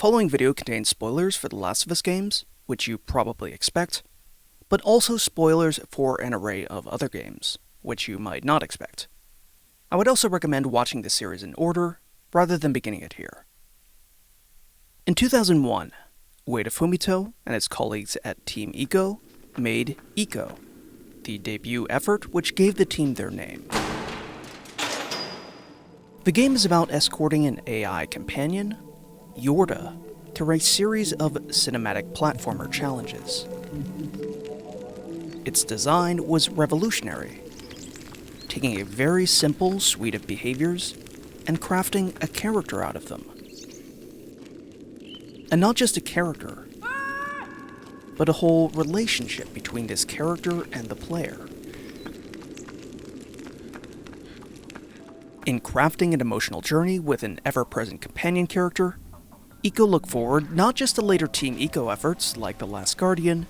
following video contains spoilers for The Last of Us games, which you probably expect, but also spoilers for an array of other games, which you might not expect. I would also recommend watching the series in order, rather than beginning it here. In 2001, Ueda Fumito and his colleagues at Team Ico made Ico, the debut effort which gave the team their name. The game is about escorting an AI companion, Yorda, through a series of cinematic platformer challenges. Its design was revolutionary, taking a very simple suite of behaviors and crafting a character out of them. And not just a character, but a whole relationship between this character and the player. In crafting an emotional journey with an ever-present companion character, Ico looked forward not just to later Team Ico efforts like The Last Guardian,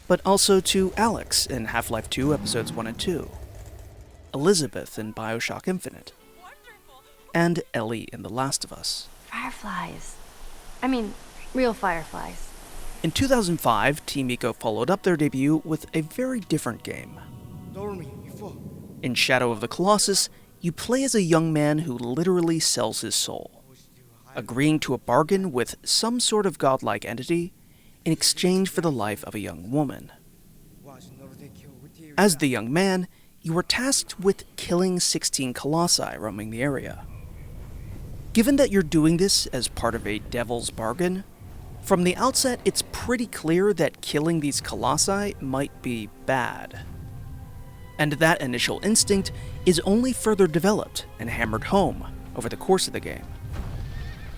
but also to Alex in Half-Life 2 Episodes 1 and 2, Elizabeth in Bioshock Infinite, and Ellie in The Last of Us. Fireflies. I mean, real fireflies. In 2005, Team Ico followed up their debut with a very different game. In Shadow of the Colossus, you play as a young man who literally sells his soul, agreeing to a bargain with some sort of godlike entity in exchange for the life of a young woman. As the young man, you were tasked with killing 16 colossi roaming the area. Given that you're doing this as part of a devil's bargain, from the outset it's pretty clear that killing these colossi might be bad. And that initial instinct is only further developed and hammered home over the course of the game.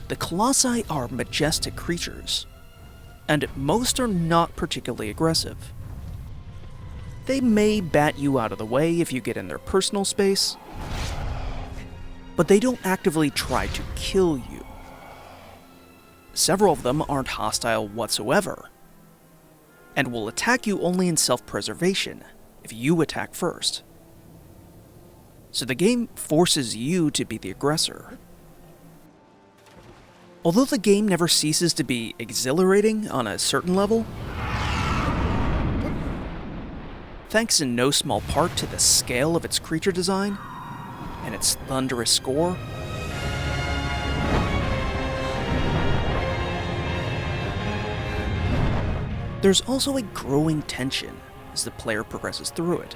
The colossi are majestic creatures, and most are not particularly aggressive. They may bat you out of the way if you get in their personal space, but they don't actively try to kill you. Several of them aren't hostile whatsoever, and will attack you only in self-preservation if you attack first. So the game forces you to be the aggressor. Although the game never ceases to be exhilarating on a certain level, thanks in no small part to the scale of its creature design and its thunderous score, there's also a growing tension as the player progresses through it.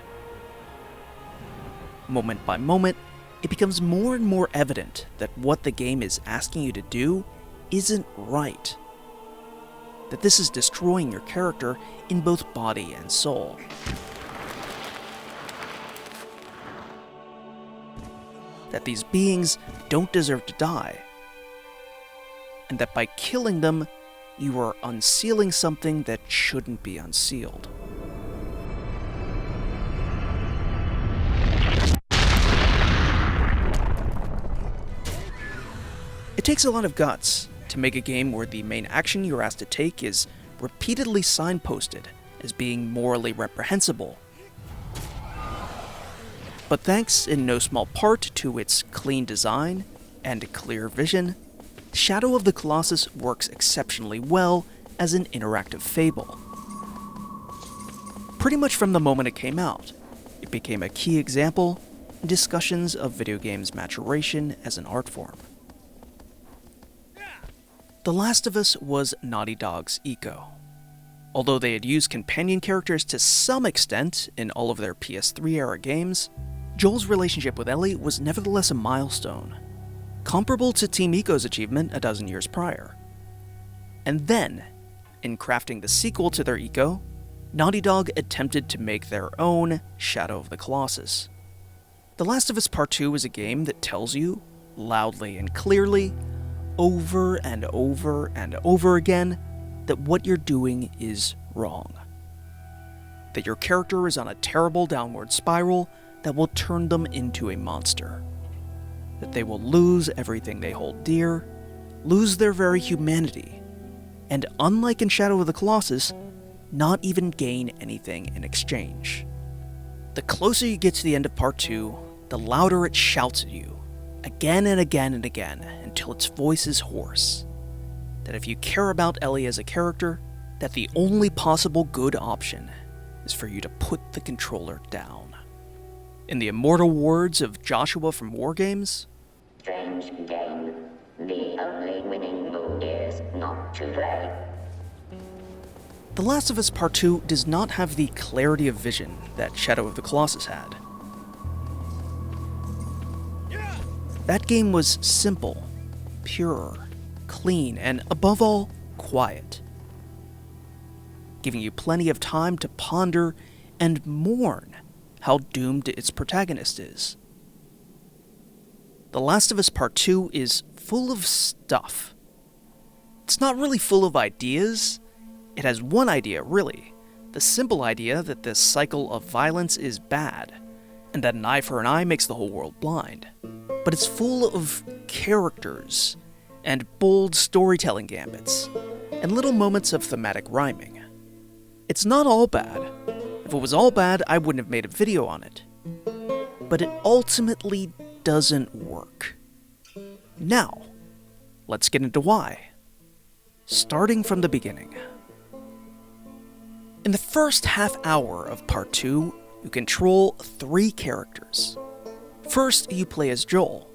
Moment by moment, it becomes more and more evident that what the game is asking you to do isn't right. That this is destroying your character in both body and soul. That these beings don't deserve to die. And that by killing them, you are unsealing something that shouldn't be unsealed. It takes a lot of guts to make a game where the main action you're asked to take is repeatedly signposted as being morally reprehensible. But thanks in no small part to its clean design and clear vision, Shadow of the Colossus works exceptionally well as an interactive fable. Pretty much from the moment it came out, it became a key example in discussions of video games' maturation as an art form. The Last of Us was Naughty Dog's Ico. Although they had used companion characters to some extent in all of their PS3-era games, Joel's relationship with Ellie was nevertheless a milestone, comparable to Team Ico's achievement a dozen years prior. And then, in crafting the sequel to their Ico, Naughty Dog attempted to make their own Shadow of the Colossus. The Last of Us Part 2 is a game that tells you, loudly and clearly, over and over and over again, that what you're doing is wrong. That your character is on a terrible downward spiral that will turn them into a monster. That they will lose everything they hold dear, lose their very humanity, and unlike in Shadow of the Colossus, not even gain anything in exchange. The closer you get to the end of Part 2, the louder it shouts at you, again and again and again, until its voice is hoarse. that if you care about Ellie as a character, that the only possible good option is for you to put the controller down. In the immortal words of Joshua from War Games, strange game. The only winning move is not to play. The Last of Us Part 2 does not have the clarity of vision that Shadow of the Colossus had. That game was simple, pure, clean, and above all, quiet, giving you plenty of time to ponder and mourn how doomed its protagonist is. The Last of Us Part 2 is full of stuff. It's not really full of ideas. It has one idea, really. The simple idea that this cycle of violence is bad, and that an eye for an eye makes the whole world blind. But it's full of characters, and bold storytelling gambits, and little moments of thematic rhyming. It's not all bad. If it was all bad, I wouldn't have made a video on it. But it ultimately doesn't work. Now, let's get into why. Starting from the beginning. In the first half hour of Part 2, you control 3 characters. First, you play as Joel,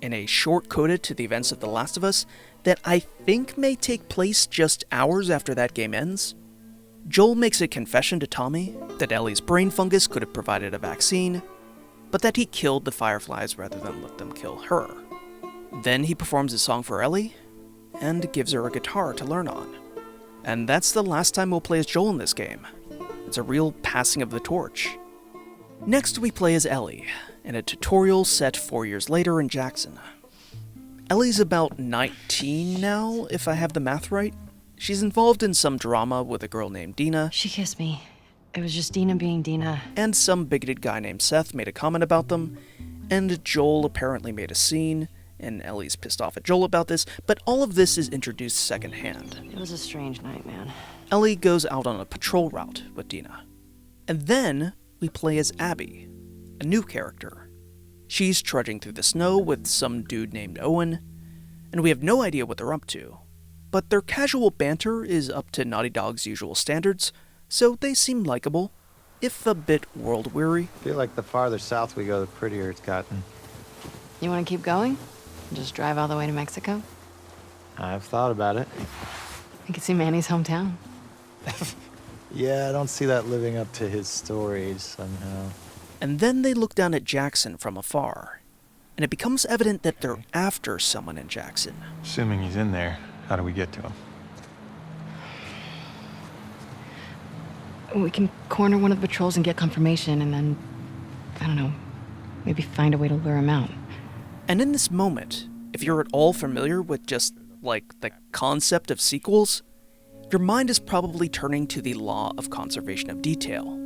in a short-coded to the events of The Last of Us that I think may take place just hours after that game ends. Joel makes a confession to Tommy that Ellie's brain fungus could have provided a vaccine, but that he killed the Fireflies rather than let them kill her. Then he performs a song for Ellie, and gives her a guitar to learn on. And that's the last time we'll play as Joel in this game. It's a real passing of the torch. Next we play as Ellie, in a tutorial set 4 years later in Jackson. Ellie's about 19 now, if I have the math right. She's involved in some drama with a girl named Dina. She kissed me. It was just Dina being Dina. And some bigoted guy named Seth made a comment about them, and Joel apparently made a scene, and Ellie's pissed off at Joel about this, but all of this is introduced secondhand. It was a strange night, man. Ellie goes out on a patrol route with Dina. And then we play as Abby, a new character. She's trudging through the snow with some dude named Owen, and we have no idea what they're up to. But their casual banter is up to Naughty Dog's usual standards, so they seem likable, if a bit world-weary. I feel like the farther south we go, the prettier it's gotten. You want to keep going? Just drive all the way to Mexico? I've thought about it. You can see Manny's hometown. Yeah, I don't see that living up to his stories somehow. And then they look down at Jackson from afar, and it becomes evident that they're after someone in Jackson. Assuming he's in there, how do we get to him? We can corner one of the patrols and get confirmation, and then, I don't know, maybe find a way to lure him out. And in this moment, if you're at all familiar with just, the concept of sequels, your mind is probably turning to the law of conservation of detail.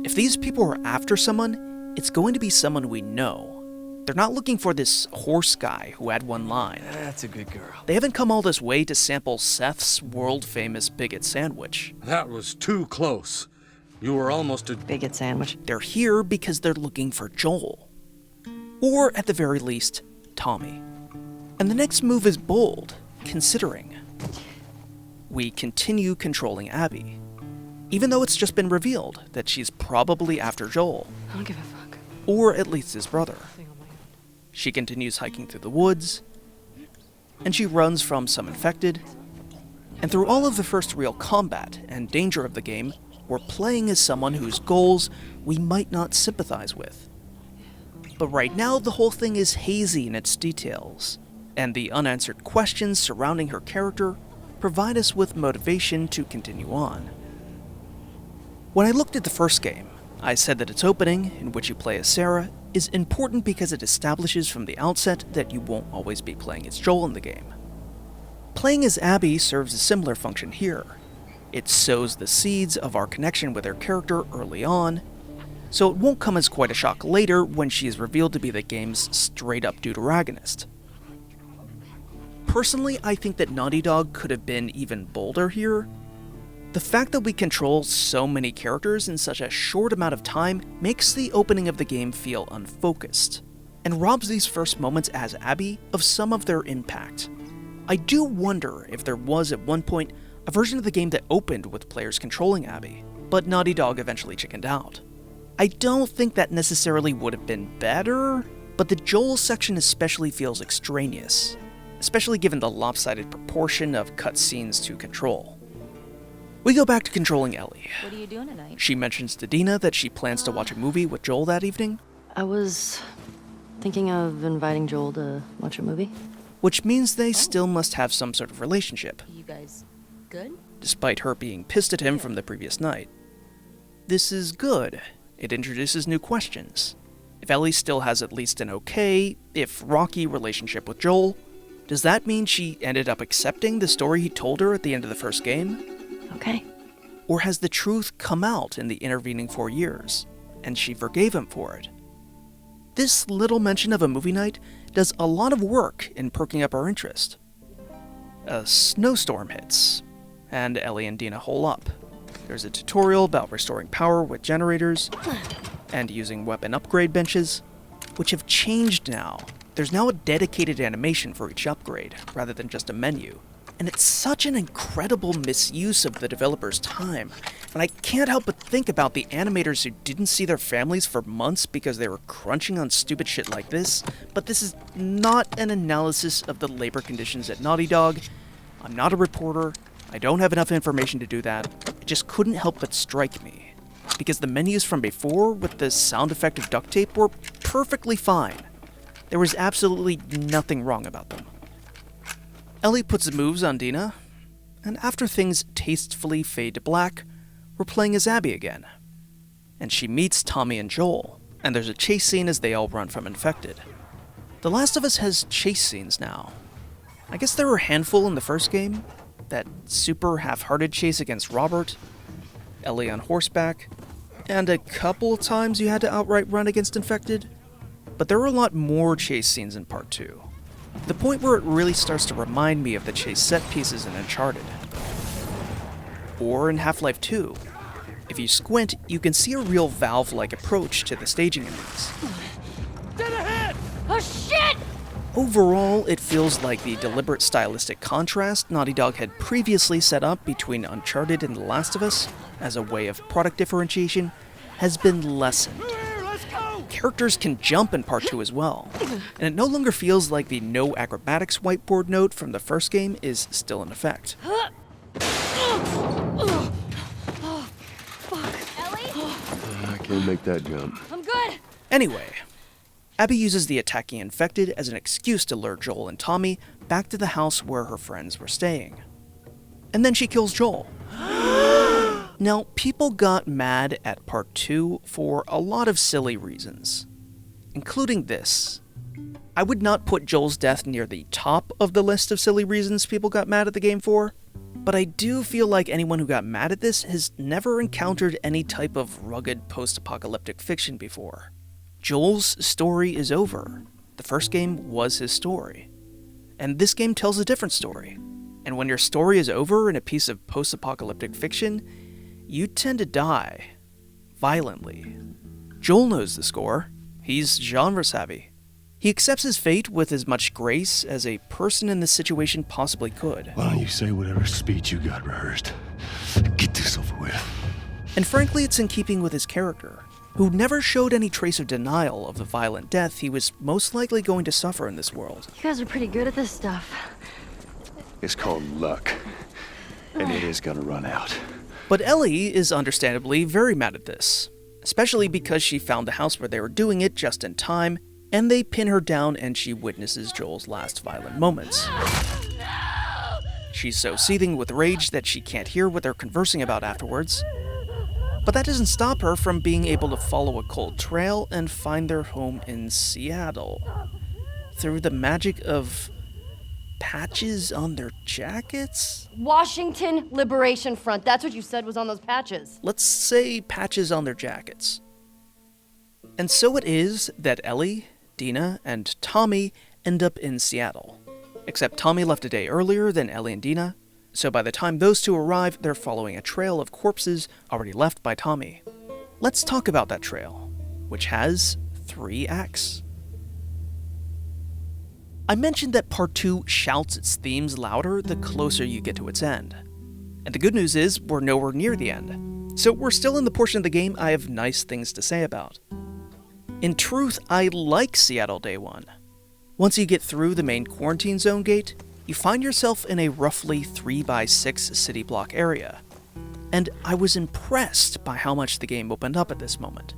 If these people are after someone, it's going to be someone we know. They're not looking for this horse guy who had one line. That's a good girl. They haven't come all this way to sample Seth's world-famous bigot sandwich. That was too close. You were almost a Bigot sandwich. They're here because they're looking for Joel. Or, at the very least, Tommy. And the next move is bold, considering. We continue controlling Abby, even though it's just been revealed that she's probably after Joel, I don't give a fuck. or at least his brother. She continues hiking through the woods, and she runs from some infected, and through all of the first real combat and danger of the game, we're playing as someone whose goals we might not sympathize with. But right now, the whole thing is hazy in its details, and the unanswered questions surrounding her character provide us with motivation to continue on. When I looked at the first game, I said that its opening, in which you play as Sarah, is important because it establishes from the outset that you won't always be playing as Joel in the game. Playing as Abby serves a similar function here. It sows the seeds of our connection with her character early on, so it won't come as quite a shock later when she is revealed to be the game's straight-up deuteragonist. Personally, I think that Naughty Dog could have been even bolder here. The fact that we control so many characters in such a short amount of time makes the opening of the game feel unfocused, and robs these first moments as Abby of some of their impact. I do wonder if there was at one point a version of the game that opened with players controlling Abby, but Naughty Dog eventually chickened out. I don't think that necessarily would have been better, but the Joel section especially feels extraneous, especially given the lopsided proportion of cutscenes to control. We go back to controlling Ellie. What are you doing tonight? She mentions to Dina that she plans to watch a movie with Joel that evening, I was thinking of inviting Joel to watch a movie. which means they still must have some sort of relationship, You guys good? despite her being pissed at him from the previous night. This is good. It introduces new questions. If Ellie still has at least an okay, if rocky relationship with Joel, does that mean she ended up accepting the story he told her at the end of the first game? Okay. Or has the truth come out in the intervening 4 years, and she forgave him for it? This little mention of a movie night does a lot of work in perking up our interest. A snowstorm hits, and Ellie and Dina hole up. There's a tutorial about restoring power with generators, and using weapon upgrade benches, which have changed now. There's now a dedicated animation for each upgrade, rather than just a menu. And it's such an incredible misuse of the developer's time. And I can't help but think about the animators who didn't see their families for months because they were crunching on stupid shit like this. But this is not an analysis of the labor conditions at Naughty Dog. I'm not a reporter. I don't have enough information to do that. It just couldn't help but strike me. Because the menus from before with the sound effect of duct tape were perfectly fine. There was absolutely nothing wrong about them. Ellie puts the moves on Dina, and after things tastefully fade to black, we're playing as Abby again. And she meets Tommy and Joel, and there's a chase scene as they all run from infected. The Last of Us has chase scenes now. I guess there were a handful in the first game, that super half-hearted chase against Robert, Ellie on horseback, and a couple of times you had to outright run against infected, but there were a lot more chase scenes in Part 2. The point where it really starts to remind me of the chase set pieces in Uncharted. Or in Half-Life 2. If you squint, you can see a real Valve-like approach to the staging in these. Oh shit! Overall, it feels like the deliberate stylistic contrast Naughty Dog had previously set up between Uncharted and The Last of Us as a way of product differentiation has been lessened. Characters can jump in Part 2 as well, and it no longer feels like the no acrobatics whiteboard note from the first game is still in effect. Ellie? I can't make that jump. I'm good! Anyway, Abby uses the attacking infected as an excuse to lure Joel and Tommy back to the house where her friends were staying. And then she kills Joel. Now, people got mad at Part 2 for a lot of silly reasons, including this. I would not put Joel's death near the top of the list of silly reasons people got mad at the game for, but I do feel like anyone who got mad at this has never encountered any type of rugged post-apocalyptic fiction before. Joel's story is over. The first game was his story. And this game tells a different story. And when your story is over in a piece of post-apocalyptic fiction, you tend to die. Violently. Joel knows the score. He's genre savvy. He accepts his fate with as much grace as a person in this situation possibly could. Why don't you say whatever speech you got rehearsed? Get this over with. And frankly, it's in keeping with his character, who never showed any trace of denial of the violent death he was most likely going to suffer in this world. You guys are pretty good at this stuff. It's called luck. And it is gonna run out. But Ellie is understandably very mad at this, especially because she found the house where they were doing it just in time, and they pin her down and she witnesses Joel's last violent moments. She's so seething with rage that she can't hear what they're conversing about afterwards. But that doesn't stop her from being able to follow a cold trail and find their home in Seattle. Through the magic of patches on their jackets? Washington Liberation Front. That's what you said was on those patches. Let's say patches on their jackets. And so it is that Ellie, Dina, and Tommy end up in Seattle. Except Tommy left a day earlier than Ellie and Dina, so by the time those two arrive, they're following a trail of corpses already left by Tommy. Let's talk about that trail, which has 3 acts. I mentioned that Part 2 shouts its themes louder the closer you get to its end. And the good news is, we're nowhere near the end. So we're still in the portion of the game I have nice things to say about. In truth, I like Seattle Day 1. Once you get through the main quarantine zone gate, you find yourself in a roughly 3x6 city block area. And I was impressed by how much the game opened up at this moment.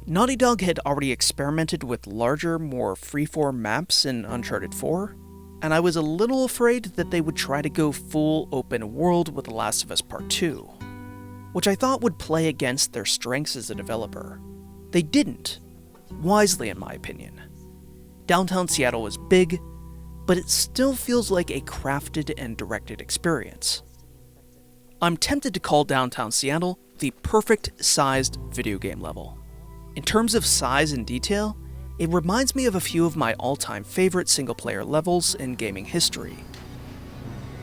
Naughty Dog had already experimented with larger, more freeform maps in Uncharted 4, and I was a little afraid that they would try to go full open world with The Last of Us Part 2, which I thought would play against their strengths as a developer. They didn't, wisely in my opinion. Downtown Seattle is big, but it still feels like a crafted and directed experience. I'm tempted to call Downtown Seattle the perfect sized video game level. In terms of size and detail, it reminds me of a few of my all-time favorite single-player levels in gaming history.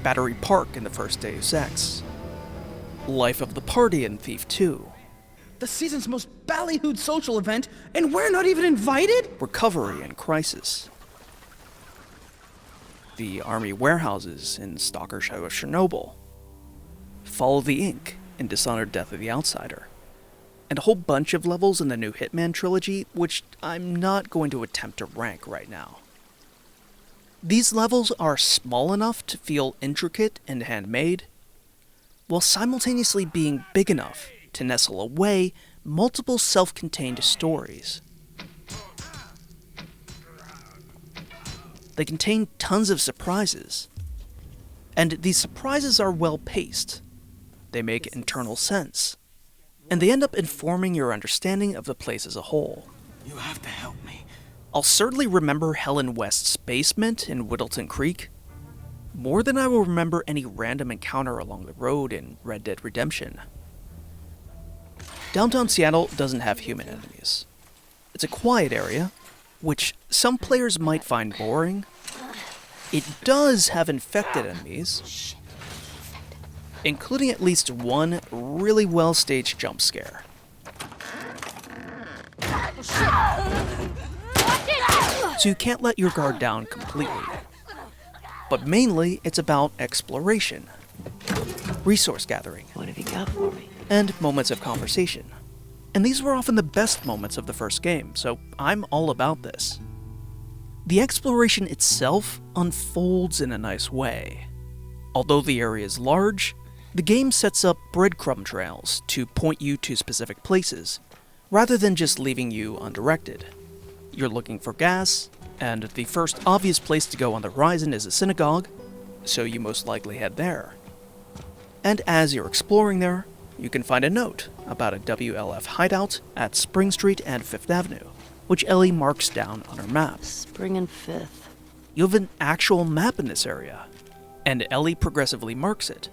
Battery Park in the first Deus Ex. Life of the Party in Thief 2. The season's most ballyhooed social event, and we're not even invited? Recovery in Crisis. The Army Warehouses in Stalker Show of Chernobyl. Follow the Ink in Dishonored Death of the Outsider. And a whole bunch of levels in the new Hitman trilogy, which I'm not going to attempt to rank right now. These levels are small enough to feel intricate and handmade, while simultaneously being big enough to nestle away multiple self-contained stories. They contain tons of surprises, and these surprises are well paced. They make internal sense, and they end up informing your understanding of the place as a whole. You have to help me. I'll certainly remember Helen West's basement in Whittleton Creek, more than I will remember any random encounter along the road in Red Dead Redemption. Downtown Seattle doesn't have human enemies. It's a quiet area, which some players might find boring. It does have infected enemies, including at least one really well-staged jump scare. So you can't let your guard down completely. But mainly, it's about exploration, resource gathering, What have you got for me? and moments of conversation. And these were often the best moments of the first game, so I'm all about this. The exploration itself unfolds in a nice way. Although the area is large, the game sets up breadcrumb trails to point you to specific places, rather than just leaving you undirected. You're looking for gas, and the first obvious place to go on the horizon is a synagogue, so you most likely head there. And as you're exploring there, you can find a note about a WLF hideout at Spring Street and Fifth Avenue, which Ellie marks down on her map. Spring and Fifth. You have an actual map in this area, and Ellie progressively marks it,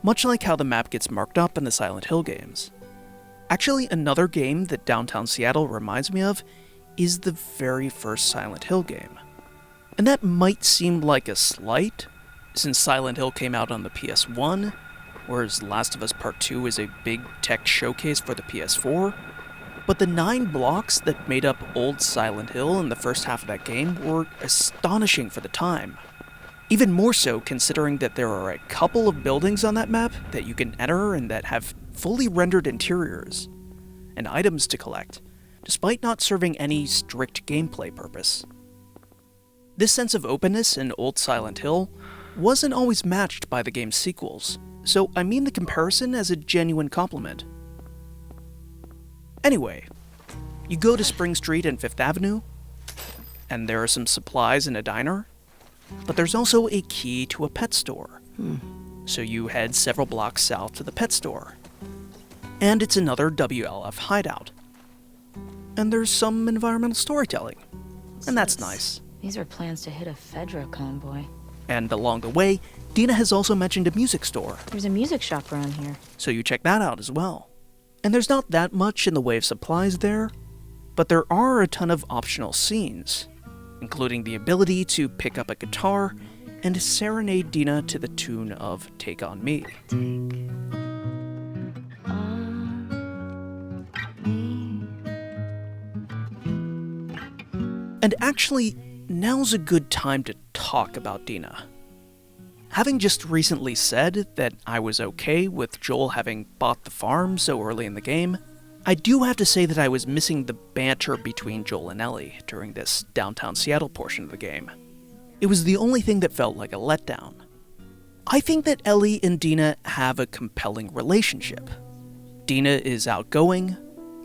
much like how the map gets marked up in the Silent Hill games. Actually, another game that Downtown Seattle reminds me of is the very first Silent Hill game. And that might seem like a slight, since Silent Hill came out on the PS1, whereas Last of Us Part 2 is a big tech showcase for the PS4, but the 9 blocks that made up old Silent Hill in the first half of that game were astonishing for the time. Even more so considering that there are a couple of buildings on that map that you can enter and that have fully rendered interiors and items to collect, despite not serving any strict gameplay purpose. This sense of openness in old Silent Hill wasn't always matched by the game's sequels, so I mean the comparison as a genuine compliment. Anyway, you go to Spring Street and Fifth Avenue, and there are some supplies in a diner, but there's also a key to a pet store. So you head several blocks south to the pet store. And it's another WLF hideout. And there's some environmental storytelling. And that's nice. These are plans to hit a Fedra convoy. And along the way, Dina has also mentioned a music store. There's a music shop around here. So you check that out as well. And there's not that much in the way of supplies there, but there are a ton of optional scenes, including the ability to pick up a guitar and serenade Dina to the tune of Take On Me. And actually, now's a good time to talk about Dina. Having just recently said that I was okay with Joel having bought the farm so early in the game, I do have to say that I was missing the banter between Joel and Ellie during this downtown Seattle portion of the game. It was the only thing that felt like a letdown. I think that Ellie and Dina have a compelling relationship. Dina is outgoing,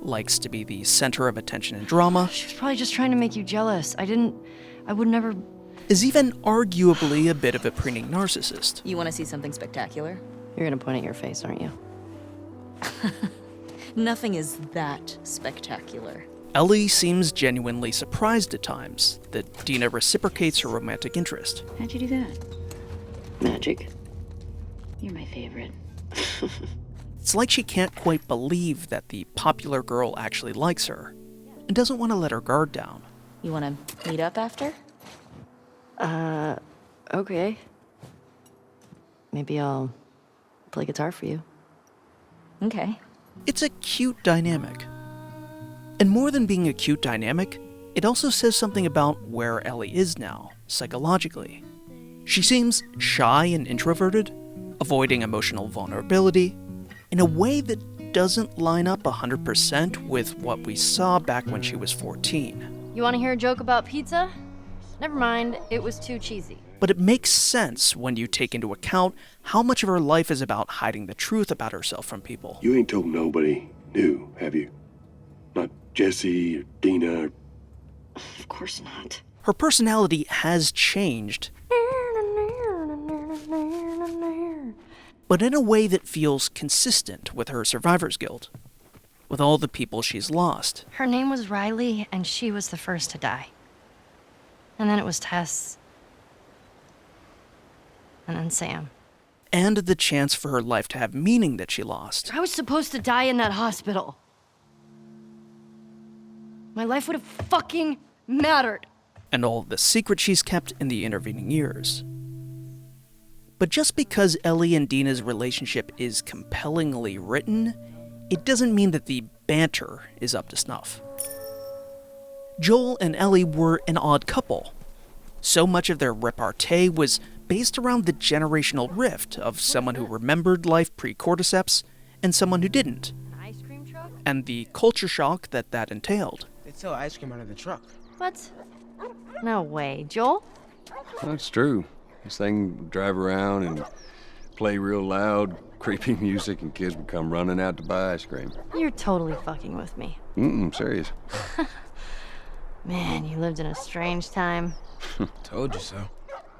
likes to be the center of attention and drama. She was probably just trying to make you jealous. I would never... Is even arguably a bit of a preening narcissist. You want to see something spectacular? You're gonna point at your face, aren't you? Nothing is that spectacular. Ellie seems genuinely surprised at times that Dina reciprocates her romantic interest. How'd you do that? Magic. You're my favorite. It's like she can't quite believe that the popular girl actually likes her, and doesn't want to let her guard down. You want to meet up after? Okay. Maybe I'll play guitar for you. Okay. It's a cute dynamic. And more than being a cute dynamic, it also says something about where Ellie is now, psychologically. She seems shy and introverted, avoiding emotional vulnerability, in a way that doesn't line up 100% with what we saw back when she was 14. You wanna hear a joke about pizza? Never mind, it was too cheesy. But it makes sense when you take into account how much of her life is about hiding the truth about herself from people. You ain't told nobody new, have you? Not Jesse or Dina or... Of course not. Her personality has changed, but in a way that feels consistent with her survivor's guilt, with all the people she's lost. Her name was Riley, and she was the first to die. And then it was Tess. And then Sam. And the chance for her life to have meaning that she lost. I was supposed to die in that hospital. My life would have fucking mattered. And all the secrets she's kept in the intervening years. But just because Ellie and Dina's relationship is compellingly written, it doesn't mean that the banter is up to snuff. Joel and Ellie were an odd couple. So much of their repartee was based around the generational rift of someone who remembered life pre-cordyceps and someone who didn't, Ice cream truck? and the culture shock that entailed. They sell ice cream out of the truck. What? No way. Joel? That's true. This thing would drive around and play real loud, creepy music, and kids would come running out to buy ice cream. You're totally fucking with me. Serious. Man, you lived in a strange time. Told you so.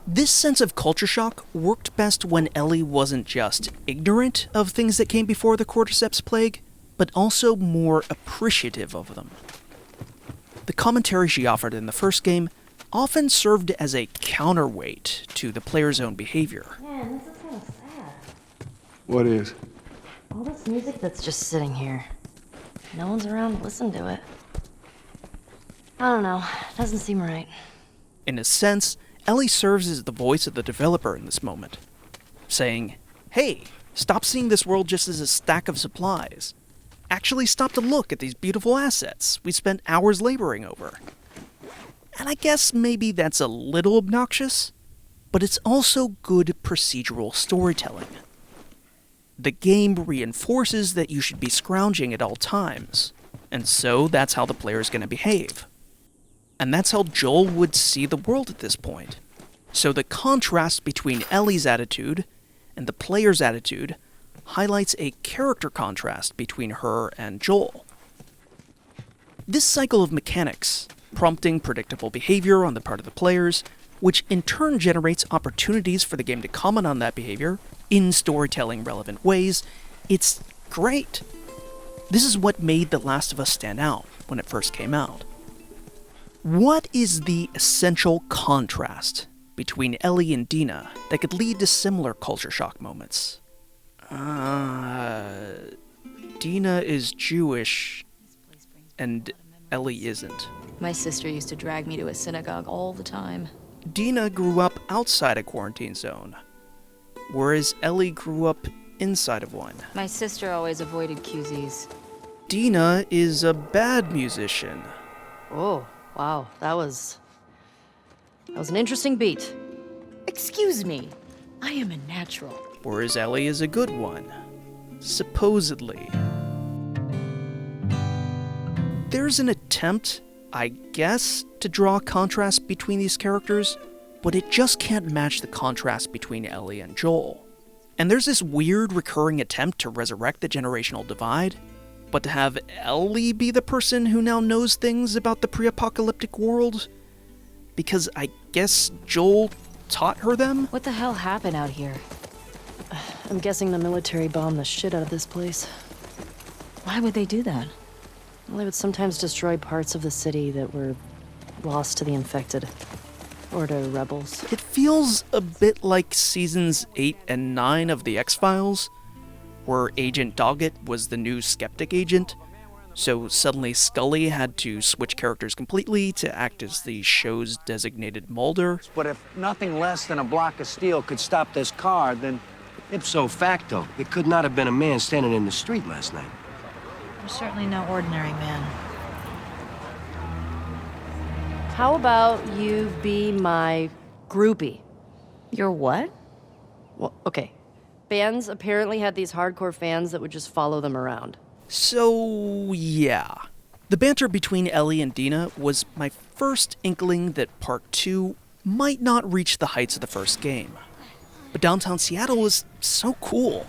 This sense of culture shock worked best when Ellie wasn't just ignorant of things that came before the cordyceps plague, but also more appreciative of them. The commentary she offered in the first game often served as a counterweight to the player's own behavior. Man, this is kind of sad. What is? All this music that's just sitting here. No one's around to listen to it. I don't know. Doesn't seem right. In a sense, Ellie serves as the voice of the developer in this moment, saying, hey, stop seeing this world just as a stack of supplies. Actually stop to look at these beautiful assets we spent hours laboring over. And I guess maybe that's a little obnoxious, but it's also good procedural storytelling. The game reinforces that you should be scrounging at all times, and so that's how the player is going to behave. And that's how Joel would see the world at this point. So the contrast between Ellie's attitude and the player's attitude highlights a character contrast between her and Joel. This cycle of mechanics, prompting predictable behavior on the part of the players, which in turn generates opportunities for the game to comment on that behavior in storytelling relevant ways, it's great. This is what made The Last of Us stand out when it first came out. What is the essential contrast between Ellie and Dina that could lead to similar culture shock moments? Dina is Jewish, and Ellie isn't. My sister used to drag me to a synagogue all the time. Dina grew up outside a quarantine zone, whereas Ellie grew up inside of one. My sister always avoided QZs. Dina is a bad musician. Oh, wow. That was That was an interesting beat. Excuse me. I am a natural. Whereas Ellie is a good one. Supposedly. There's an attempt, I guess, to draw a contrast between these characters, but it just can't match the contrast between Ellie and Joel. And there's this weird recurring attempt to resurrect the generational divide, but to have Ellie be the person who now knows things about the pre-apocalyptic world? Because I guess Joel taught her them? What the hell happened out here? I'm guessing the military bombed the shit out of this place. Why would they do that? Well, they would sometimes destroy parts of the city that were lost to the infected. Or to rebels. It feels a bit like seasons 8 and 9 of The X-Files, where Agent Doggett was the new skeptic agent, so suddenly Scully had to switch characters completely to act as the show's designated Mulder. But if nothing less than a block of steel could stop this car, then ipso facto, it could not have been a man standing in the street last night. You're certainly no ordinary man. How about you be my groupie? You're what? Well, okay. Bands apparently had these hardcore fans that would just follow them around. So, yeah. The banter between Ellie and Dina was my first inkling that Part 2 might not reach the heights of the first game. But downtown Seattle is so cool.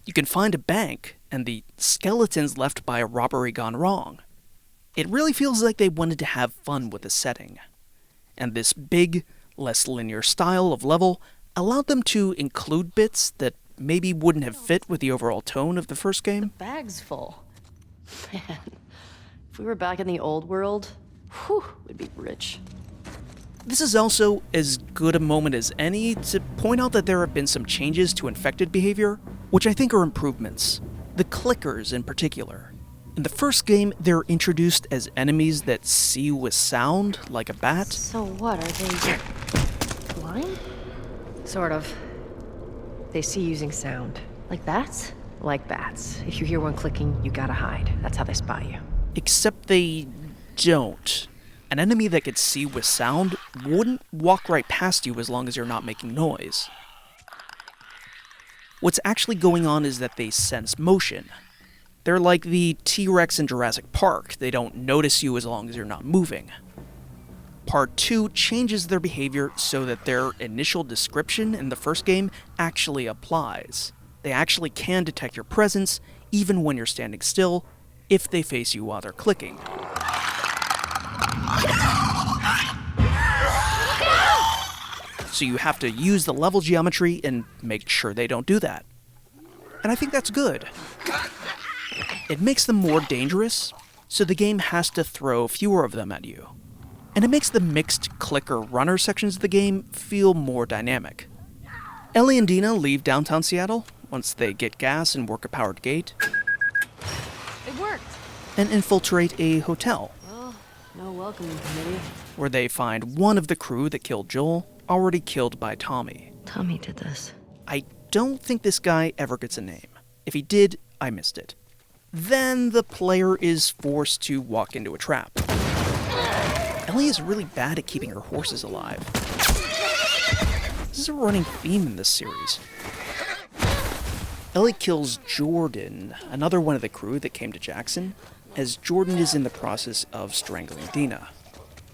You can find a bank, and the skeletons left by a robbery gone wrong. It really feels like they wanted to have fun with the setting. And this big, less linear style of level allowed them to include bits that maybe wouldn't have fit with the overall tone of the first game. The bag's full. Man, if we were back in the old world, whew, we'd be rich. This is also as good a moment as any to point out that there have been some changes to infected behavior, which I think are improvements. The clickers in particular. In the first game, they're introduced as enemies that see with sound, like a bat. So what, are they blind? Sort of. They see using sound. Like bats? Like bats. If you hear one clicking, you gotta hide. That's how they spot you. Except they don't. An enemy that could see with sound wouldn't walk right past you as long as you're not making noise. What's actually going on is that they sense motion. They're like the T-Rex in Jurassic Park. They don't notice you as long as you're not moving. Part 2 changes their behavior so that their initial description in the first game actually applies. They actually can detect your presence, even when you're standing still, if they face you while they're clicking. So you have to use the level geometry and make sure they don't do that. And I think that's good. It makes them more dangerous, so the game has to throw fewer of them at you. And it makes the mixed clicker-runner sections of the game feel more dynamic. Ellie and Dina leave downtown Seattle once they get gas and work a powered gate. It worked. And infiltrate a hotel. Well, no welcoming committee. Where they find one of the crew that killed Joel, already killed by Tommy. Tommy did this. I don't think this guy ever gets a name. If he did, I missed it. Then the player is forced to walk into a trap. Ellie is really bad at keeping her horses alive. This is a running theme in this series. Ellie kills Jordan, another one of the crew that came to Jackson, as Jordan is in the process of strangling Dina.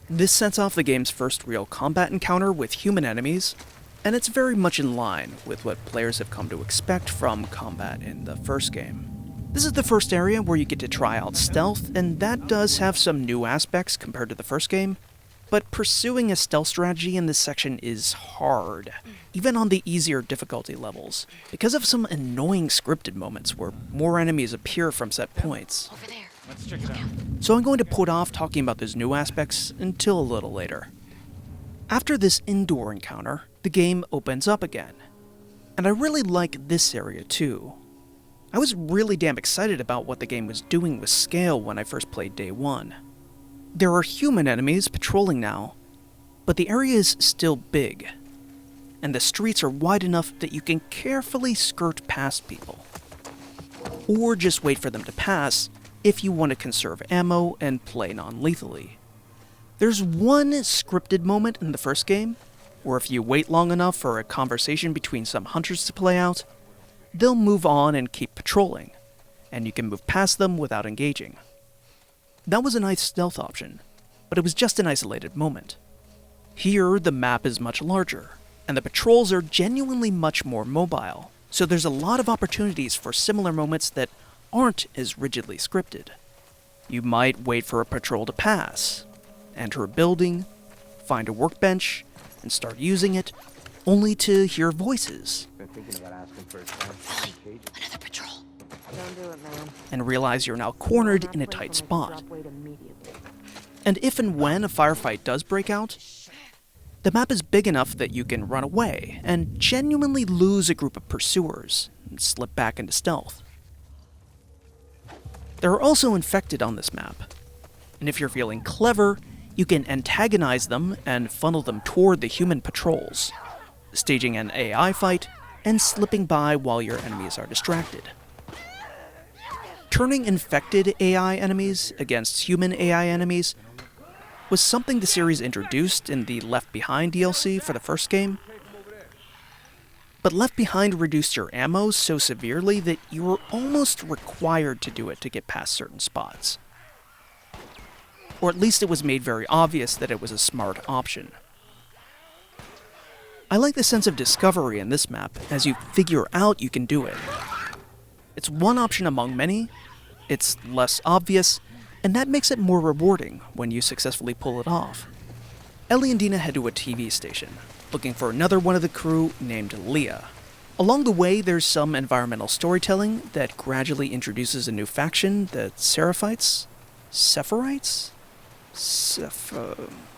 This sets off the game's first real combat encounter with human enemies, and it's very much in line with what players have come to expect from combat in the first game. This is the first area where you get to try out stealth, and that does have some new aspects compared to the first game, but pursuing a stealth strategy in this section is hard, even on the easier difficulty levels, because of some annoying scripted moments where more enemies appear from set points. Over there. Let's check it out. So I'm going to put off talking about those new aspects until a little later. After this indoor encounter, the game opens up again. And I really like this area too. I was really damn excited about what the game was doing with scale when I first played day one. There are human enemies patrolling now, but the area is still big, and the streets are wide enough that you can carefully skirt past people. Or just wait for them to pass if you want to conserve ammo and play non-lethally. There's one scripted moment in the first game, where if you wait long enough for a conversation between some hunters to play out, they'll move on and keep patrolling, and you can move past them without engaging. That was a nice stealth option, but it was just an isolated moment. Here, the map is much larger, and the patrols are genuinely much more mobile, so there's a lot of opportunities for similar moments that aren't as rigidly scripted. You might wait for a patrol to pass, enter a building, find a workbench, and start using it, only to hear voices. Ellie, another patrol. Don't do it, man. And realize you're now cornered in a tight spot. And if and when a firefight does break out, the map is big enough that you can run away and genuinely lose a group of pursuers and slip back into stealth. There are also infected on this map, and if you're feeling clever, you can antagonize them and funnel them toward the human patrols, staging an AI fight and slipping by while your enemies are distracted. Turning infected AI enemies against human AI enemies was something the series introduced in the Left Behind DLC for the first game. But Left Behind reduced your ammo so severely that you were almost required to do it to get past certain spots. Or at least it was made very obvious that it was a smart option. I like the sense of discovery in this map as you figure out you can do it. It's one option among many, it's less obvious, and that makes it more rewarding when you successfully pull it off. Ellie and Dina head to a TV station, looking for another one of the crew named Leah. Along the way, there's some environmental storytelling that gradually introduces a new faction, the Seraphites? Sephirites?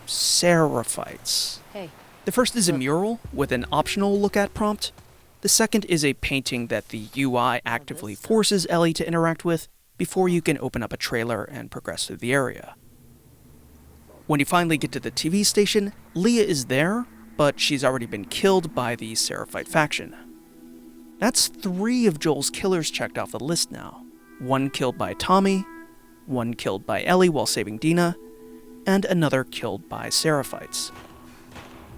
Seraphites. Hey. The first is a mural with an optional look at prompt. The second is a painting that the UI actively forces Ellie to interact with before you can open up a trailer and progress through the area. When you finally get to the TV station, Leah is there, but she's already been killed by the Seraphite faction. That's 3 of Joel's killers checked off the list now. 1 killed by Tommy, 1 killed by Ellie while saving Dina, and another killed by Seraphites.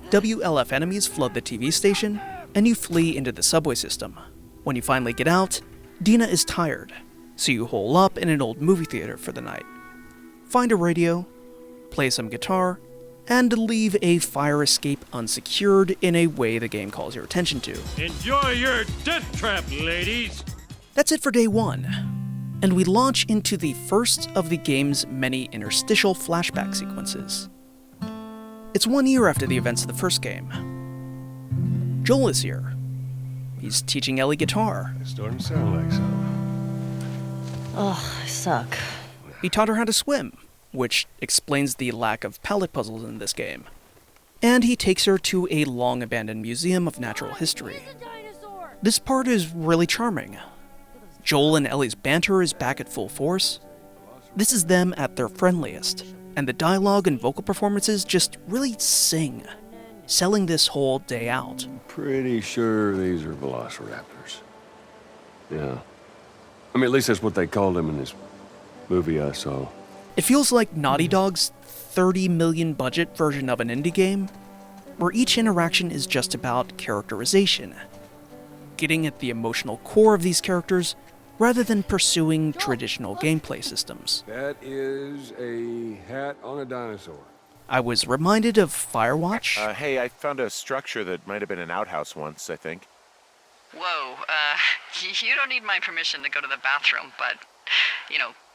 WLF enemies flood the TV station, and you flee into the subway system. When you finally get out, Dina is tired, so you hole up in an old movie theater for the night. Find a radio, play some guitar, and leave a fire escape unsecured in a way the game calls your attention to. Enjoy your death trap, ladies! That's it for day 1, and we launch into the first of the game's many interstitial flashback sequences. It's 1 year after the events of the first game. Joel is here. He's teaching Ellie guitar. It's starting to sound like something. Ugh, I suck. He taught her how to swim, which explains the lack of palette puzzles in this game. And he takes her to a long-abandoned museum of natural history. This part is really charming. Joel and Ellie's banter is back at full force. This is them at their friendliest, and the dialogue and vocal performances just really sing, selling this whole day out. Pretty sure these are velociraptors. Yeah. I mean, at least that's what they called them in this movie I saw. It feels like Naughty Dog's $30 million budget version of an indie game, where each interaction is just about characterization, getting at the emotional core of these characters rather than pursuing traditional gameplay systems. That is a hat on a dinosaur. I was reminded of Firewatch. Hey, I found a structure that might have been an outhouse once, I think. Whoa, you don't need my permission to go to the bathroom, but,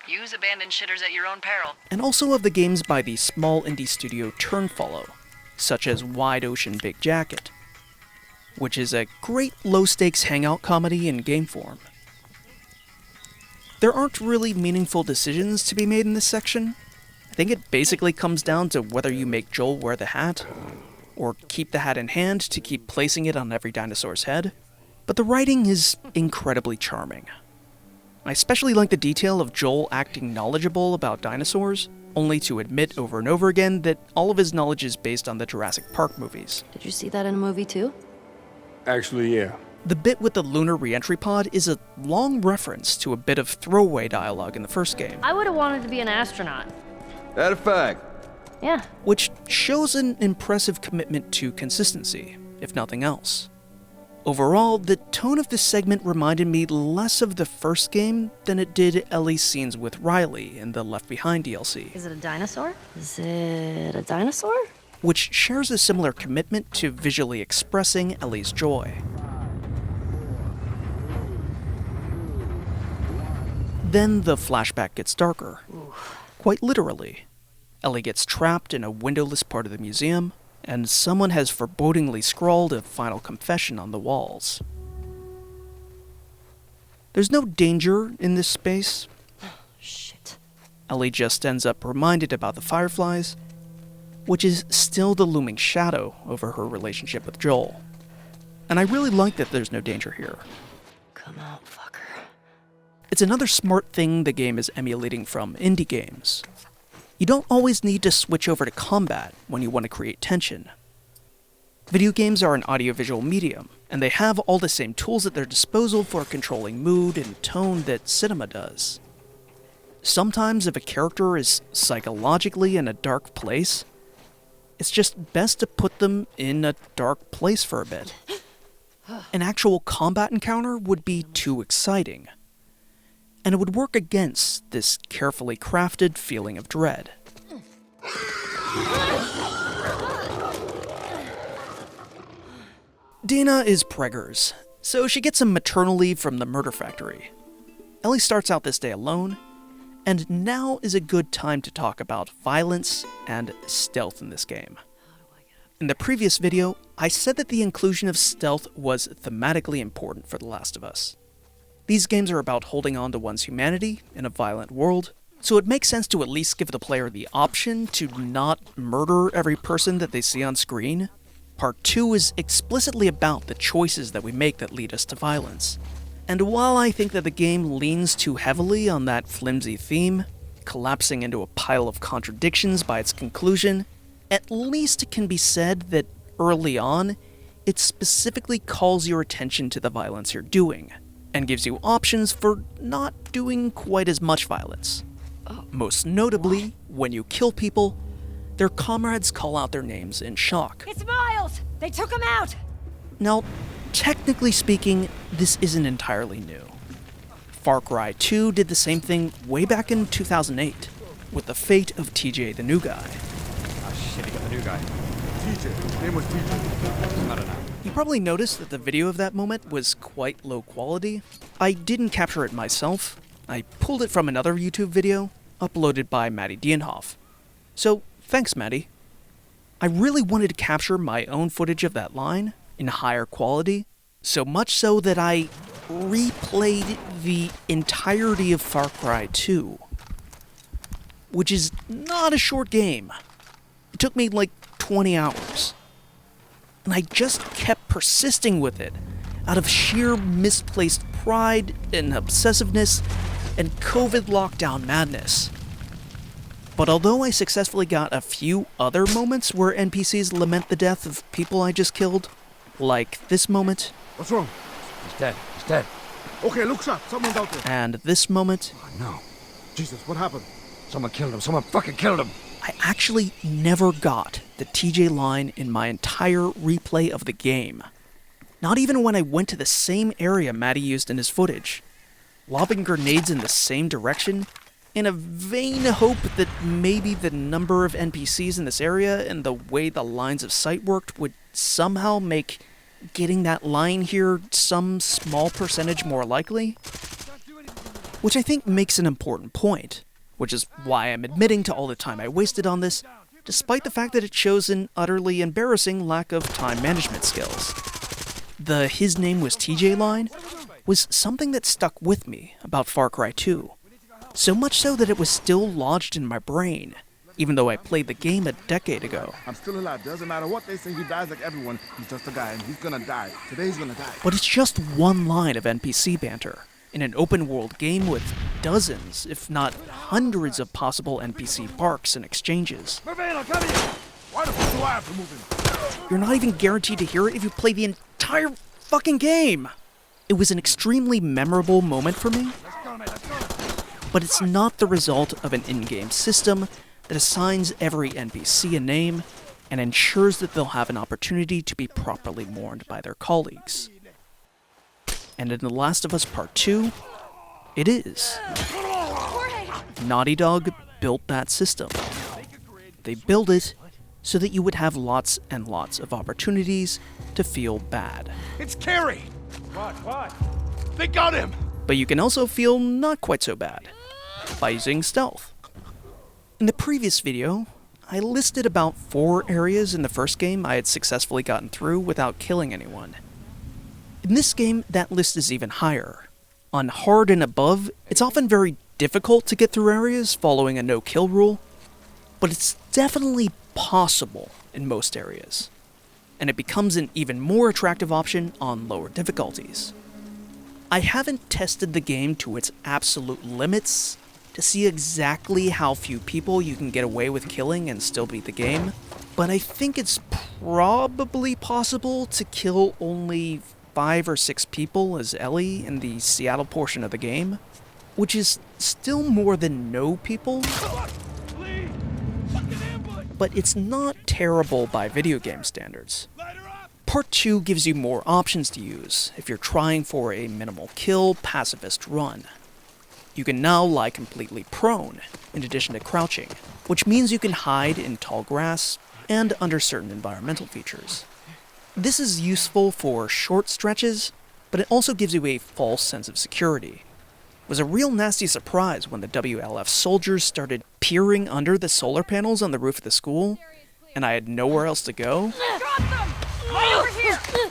use abandoned shitters at your own peril. And also of the games by the small indie studio Turnfollow, such as Wide Ocean Big Jacket, which is a great low-stakes hangout comedy in game form. There aren't really meaningful decisions to be made in this section. I think it basically comes down to whether you make Joel wear the hat, or keep the hat in hand to keep placing it on every dinosaur's head. But the writing is incredibly charming. I especially like the detail of Joel acting knowledgeable about dinosaurs, only to admit over and over again that all of his knowledge is based on the Jurassic Park movies. Did you see that in a movie too? Actually, yeah. The bit with the lunar re-entry pod is a long reference to a bit of throwaway dialogue in the first game. I would have wanted to be an astronaut. That a fact. Yeah. Which shows an impressive commitment to consistency, if nothing else. Overall, the tone of this segment reminded me less of the first game than it did Ellie's scenes with Riley in the Left Behind DLC. Is it a dinosaur? Is it a dinosaur? Which shares a similar commitment to visually expressing Ellie's joy. Then the flashback gets darker. Quite literally. Ellie gets trapped in a windowless part of the museum, and someone has forebodingly scrawled a final confession on the walls. There's no danger in this space. Shit. Ellie just ends up reminded about the fireflies, which is still the looming shadow over her relationship with Joel. And I really like that there's no danger here. Come out, fucker. It's another smart thing the game is emulating from indie games. You don't always need to switch over to combat when you want to create tension. Video games are an audiovisual medium, and they have all the same tools at their disposal for controlling mood and tone that cinema does. Sometimes if a character is psychologically in a dark place, it's just best to put them in a dark place for a bit. An actual combat encounter would be too exciting, and it would work against this carefully crafted feeling of dread. Dina is preggers, so she gets some maternal leave from the murder factory. Ellie starts out this day alone, and now is a good time to talk about violence and stealth in this game. In the previous video, I said that the inclusion of stealth was thematically important for The Last of Us. These games are about holding on to one's humanity in a violent world, so it makes sense to at least give the player the option to not murder every person that they see on screen. Part 2 is explicitly about the choices that we make that lead us to violence. And while I think that the game leans too heavily on that flimsy theme, collapsing into a pile of contradictions by its conclusion, at least it can be said that early on, it specifically calls your attention to the violence you're doing, and gives you options for not doing quite as much violence. Most notably, when you kill people, their comrades call out their names in shock. It's Miles! They took him out! Now, technically speaking, this isn't entirely new. Far Cry 2 did the same thing way back in 2008, with the fate of TJ the New Guy. Oh shit, he got the new guy. TJ, his name was TJ. Not enough. You probably noticed that the video of that moment was quite low quality. I didn't capture it myself. I pulled it from another YouTube video, uploaded by Maddie Dienhoff. So, thanks, Maddie. I really wanted to capture my own footage of that line in higher quality, so much so that I replayed the entirety of Far Cry 2, which is not a short game. It took me like 20 hours. And I just kept persisting with it out of sheer misplaced pride and obsessiveness and COVID lockdown madness. But although I successfully got a few other moments where NPCs lament the death of people I just killed, like this moment. What's wrong? He's dead. He's dead. Okay, look, sir. Someone's out there. And this moment. Oh, no. Jesus, what happened? Someone killed him. Someone fucking killed him. I actually never got the TJ line in my entire replay of the game. Not even when I went to the same area Maddie used in his footage, lobbing grenades in the same direction, in a vain hope that maybe the number of NPCs in this area and the way the lines of sight worked would somehow make getting that line here some small percentage more likely. Which I think makes an important point, which is why I'm admitting to all the time I wasted on this, despite the fact that it shows an utterly embarrassing lack of time management skills. The "his name was TJ" line was something that stuck with me about Far Cry 2, so much so that it was still lodged in my brain, even though I played the game a decade ago. I'm still alive. Doesn't matter what they say. He dies like everyone. He's just a guy, and he's gonna die. Today he's gonna die. But it's just one line of NPC banter in an open-world game with dozens, if not hundreds of possible NPC barks and exchanges. Serevena, come here! Why the fuck do I have to move him? You're not even guaranteed to hear it if you play the entire fucking game! It was an extremely memorable moment for me, but it's not the result of an in-game system that assigns every NPC a name and ensures that they'll have an opportunity to be properly mourned by their colleagues. And in The Last of Us Part 2, it is. Naughty Dog built that system. They built it so that you would have lots and lots of opportunities to feel bad. It's Carrie! What? They got him! But you can also feel not quite so bad by using stealth. In the previous video, I listed about 4 areas in the first game I had successfully gotten through without killing anyone. In this game, that list is even higher. On hard and above, it's often very difficult to get through areas following a no-kill rule, but it's definitely possible in most areas, and it becomes an even more attractive option on lower difficulties. I haven't tested the game to its absolute limits to see exactly how few people you can get away with killing and still beat the game, but I think it's probably possible to kill only 5 or 6 people as Ellie in the Seattle portion of the game, which is still more than no people, but it's not terrible by video game standards. Part 2 gives you more options to use if you're trying for a minimal kill pacifist run. You can now lie completely prone, in addition to crouching, which means you can hide in tall grass and under certain environmental features. This is useful for short stretches, but it also gives you a false sense of security. It was a real nasty surprise when the WLF soldiers started peering under the solar panels on the roof of the school, and I had nowhere else to go.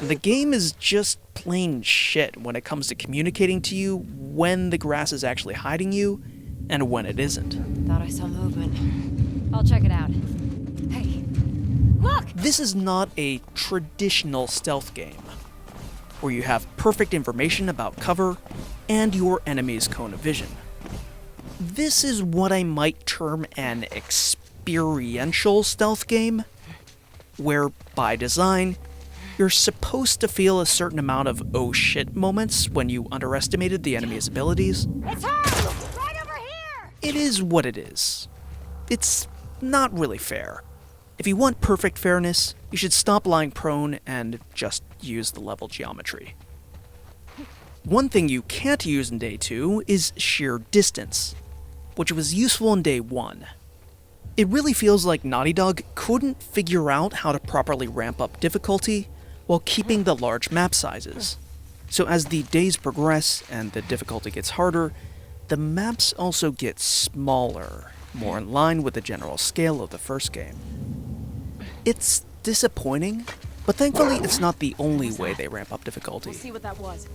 The game is just plain shit when it comes to communicating to you when the grass is actually hiding you and when it isn't. Thought I saw movement. I'll check it out. Hey, look! This is not a traditional stealth game, where you have perfect information about cover and your enemy's cone of vision. This is what I might term an experiential stealth game, where by design, you're supposed to feel a certain amount of oh shit moments when you underestimated the enemy's abilities. It's her! Right over here! It is what it is. It's not really fair. If you want perfect fairness, you should stop lying prone and just use the level geometry. One thing you can't use in Day 2 is sheer distance, which was useful in Day 1. It really feels like Naughty Dog couldn't figure out how to properly ramp up difficulty while keeping the large map sizes. So as the days progress and the difficulty gets harder, the maps also get smaller, more in line with the general scale of the first game. It's disappointing, but thankfully it's not the only way they ramp up difficulty. We'll see what that was.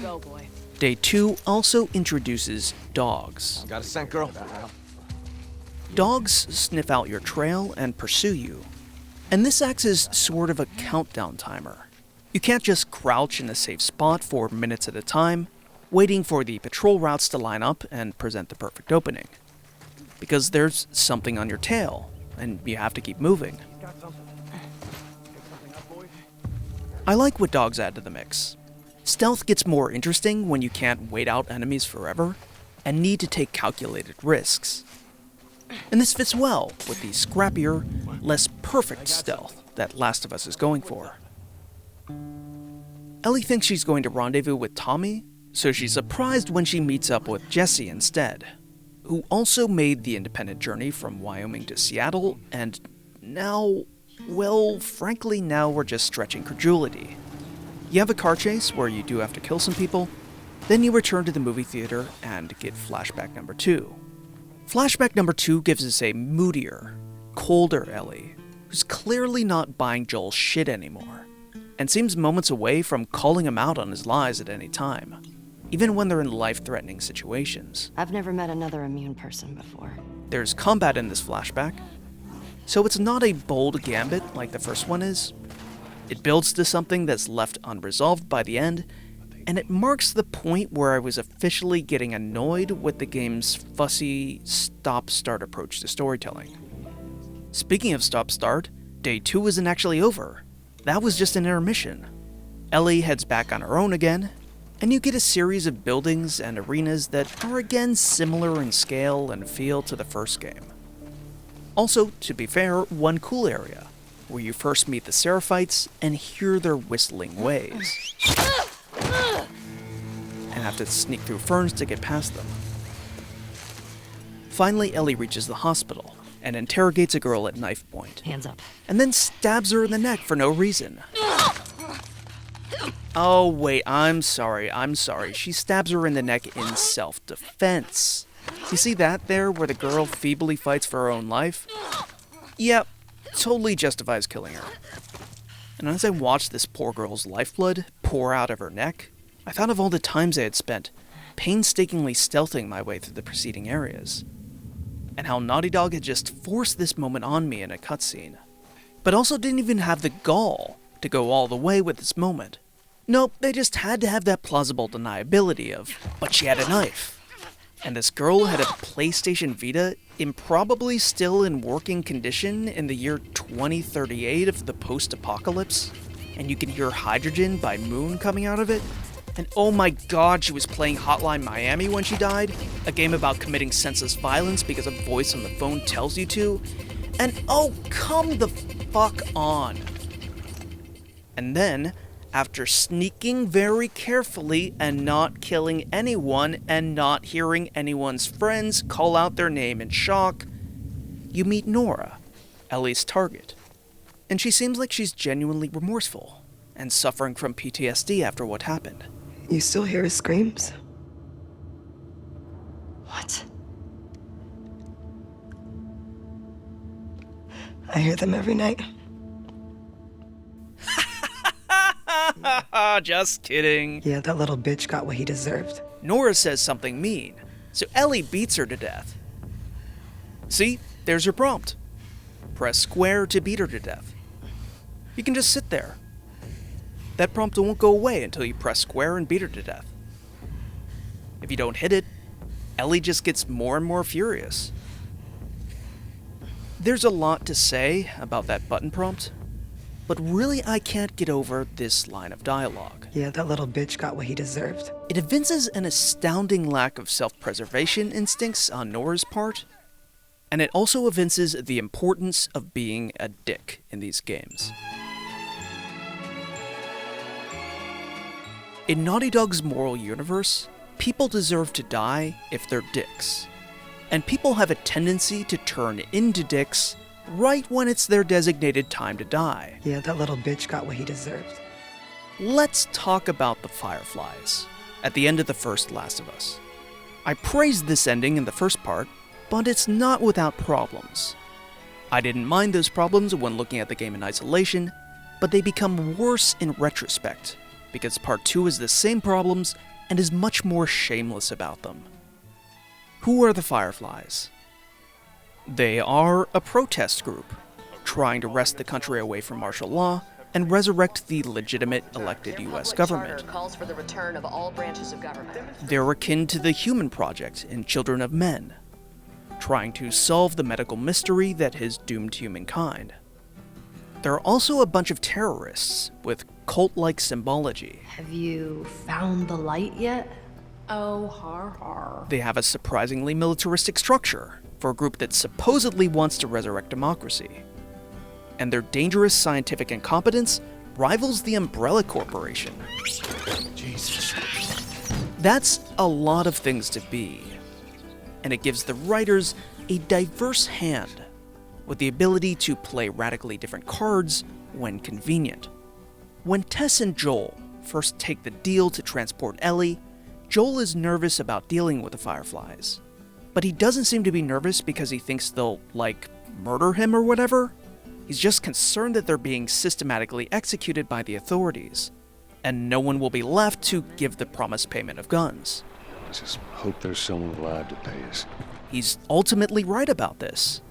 Go, boy. Day 2 also introduces dogs. Got a scent, girl? Dogs sniff out your trail and pursue you, and this acts as sort of a countdown timer. You can't just crouch in a safe spot for minutes at a time, waiting for the patrol routes to line up and present the perfect opening. Because there's something on your tail, and you have to keep moving. I like what dogs add to the mix. Stealth gets more interesting when you can't wait out enemies forever, and need to take calculated risks. And this fits well with the scrappier, less perfect stealth that Last of Us is going for. Ellie thinks she's going to rendezvous with Tommy, so she's surprised when she meets up with Jesse instead, who also made the independent journey from Wyoming to Seattle, and now, well, frankly, now we're just stretching credulity. You have a car chase where you do have to kill some people, then you return to the movie theater and get flashback number 2. Flashback number 2 gives us a moodier, colder Ellie, who's clearly not buying Joel's shit anymore, and seems moments away from calling him out on his lies at any time, even when they're in life-threatening situations. I've never met another immune person before. There's combat in this flashback, so it's not a bold gambit like the first one is. It builds to something that's left unresolved by the end, and it marks the point where I was officially getting annoyed with the game's fussy stop-start approach to storytelling. Speaking of stop-start, Day 2 isn't actually over. That was just an intermission. Ellie heads back on her own again, and you get a series of buildings and arenas that are again similar in scale and feel to the first game. Also, to be fair, one cool area, where you first meet the Seraphites and hear their whistling ways, and have to sneak through ferns to get past them. Finally, Ellie reaches the hospital and interrogates a girl at knife point. Hands up. And then stabs her in the neck for no reason. Oh, wait, I'm sorry. She stabs her in the neck in self-defense. You see that there, where the girl feebly fights for her own life? Yep, totally justifies killing her. And as I watched this poor girl's lifeblood pour out of her neck, I thought of all the times I had spent painstakingly stealthing my way through the preceding areas, and how Naughty Dog had just forced this moment on me in a cutscene, but also didn't even have the gall to go all the way with this moment. Nope, they just had to have that plausible deniability of, but she had a knife. And this girl had a PlayStation Vita, improbably still in working condition in the year 2038 of the post-apocalypse, and you can hear Hydrogen by Moon coming out of it. And oh my god, she was playing Hotline Miami when she died, a game about committing senseless violence because a voice on the phone tells you to. And oh, come the fuck on. And then, after sneaking very carefully and not killing anyone and not hearing anyone's friends call out their name in shock, you meet Nora, Ellie's target. And she seems like she's genuinely remorseful and suffering from PTSD after what happened. You still hear his screams? What? I hear them every night. Just kidding. Yeah, that little bitch got what he deserved. Nora says something mean, so Ellie beats her to death. See, there's your prompt. Press square to beat her to death. You can just sit there. That prompt won't go away until you press square and beat her to death. If you don't hit it, Ellie just gets more and more furious. There's a lot to say about that button prompt, but really I can't get over this line of dialogue. Yeah, that little bitch got what he deserved. It evinces an astounding lack of self-preservation instincts on Nora's part, and it also evinces the importance of being a dick in these games. In Naughty Dog's moral universe, people deserve to die if they're dicks. And people have a tendency to turn into dicks right when it's their designated time to die. Yeah, that little bitch got what he deserved. Let's talk about the Fireflies at the end of the first Last of Us. I praised this ending in the first part, but it's not without problems. I didn't mind those problems when looking at the game in isolation, but they become worse in retrospect, because Part 2 has the same problems and is much more shameless about them. Who are the Fireflies? They are a protest group, trying to wrest the country away from martial law and resurrect the legitimate elected US government. Calls for the return of all branches of government. They're akin to the Human Project in Children of Men, trying to solve the medical mystery that has doomed humankind. There are also a bunch of terrorists with cult-like symbology. Have you found the light yet? Oh, har har. They have a surprisingly militaristic structure for a group that supposedly wants to resurrect democracy. And their dangerous scientific incompetence rivals the Umbrella Corporation. Jesus. That's a lot of things to be. And it gives the writers a diverse hand, with the ability to play radically different cards when convenient. When Tess and Joel first take the deal to transport Ellie, Joel is nervous about dealing with the Fireflies. But he doesn't seem to be nervous because he thinks they'll, murder him or whatever. He's just concerned that they're being systematically executed by the authorities, and no one will be left to give the promised payment of guns. I just hope there's someone alive to pay us. He's ultimately right about this.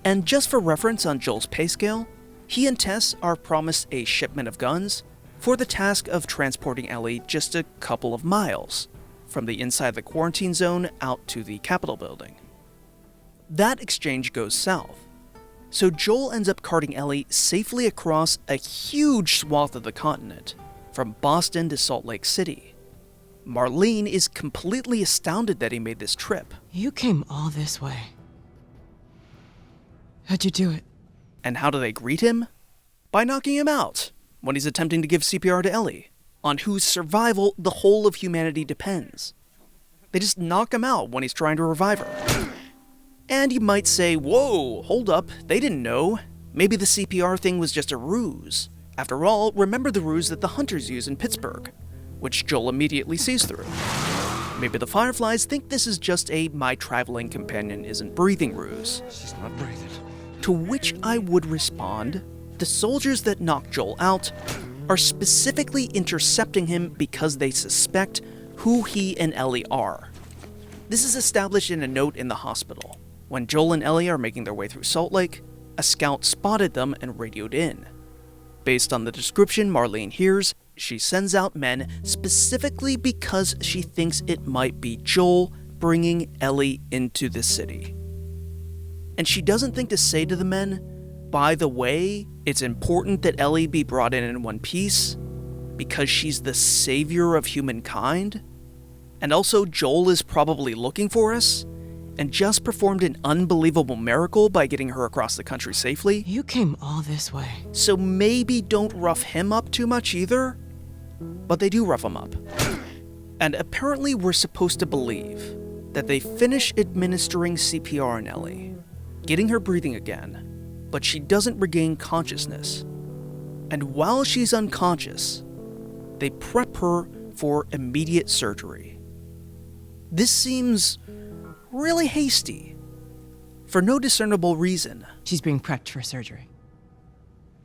And just for reference on Joel's pay scale, he and Tess are promised a shipment of guns for the task of transporting Ellie just a couple of miles from the inside the quarantine zone out to the Capitol building. That exchange goes south, so Joel ends up carting Ellie safely across a huge swath of the continent, from Boston to Salt Lake City. Marlene is completely astounded that he made this trip. You came all this way. How'd you do it? And how do they greet him? By knocking him out when he's attempting to give CPR to Ellie, on whose survival the whole of humanity depends. They just knock him out when he's trying to revive her. And you might say, whoa, hold up, they didn't know. Maybe the CPR thing was just a ruse. After all, remember the ruse that the hunters use in Pittsburgh, which Joel immediately sees through. Maybe the Fireflies think this is just a my traveling companion isn't breathing ruse. She's not breathing. To which I would respond, the soldiers that knock Joel out are specifically intercepting him because they suspect who he and Ellie are. This is established in a note in the hospital. When Joel and Ellie are making their way through Salt Lake, a scout spotted them and radioed in. Based on the description Marlene hears, she sends out men specifically because she thinks it might be Joel bringing Ellie into the city. And she doesn't think to say to the men, by the way, it's important that Ellie be brought in one piece because she's the savior of humankind. And also Joel is probably looking for us and just performed an unbelievable miracle by getting her across the country safely. You came all this way. So maybe don't rough him up too much either. But they do rough him up. And apparently we're supposed to believe that they finish administering CPR on Ellie, getting her breathing again, but she doesn't regain consciousness. And while she's unconscious, they prep her for immediate surgery. This seems really hasty, for no discernible reason. She's being prepped for surgery.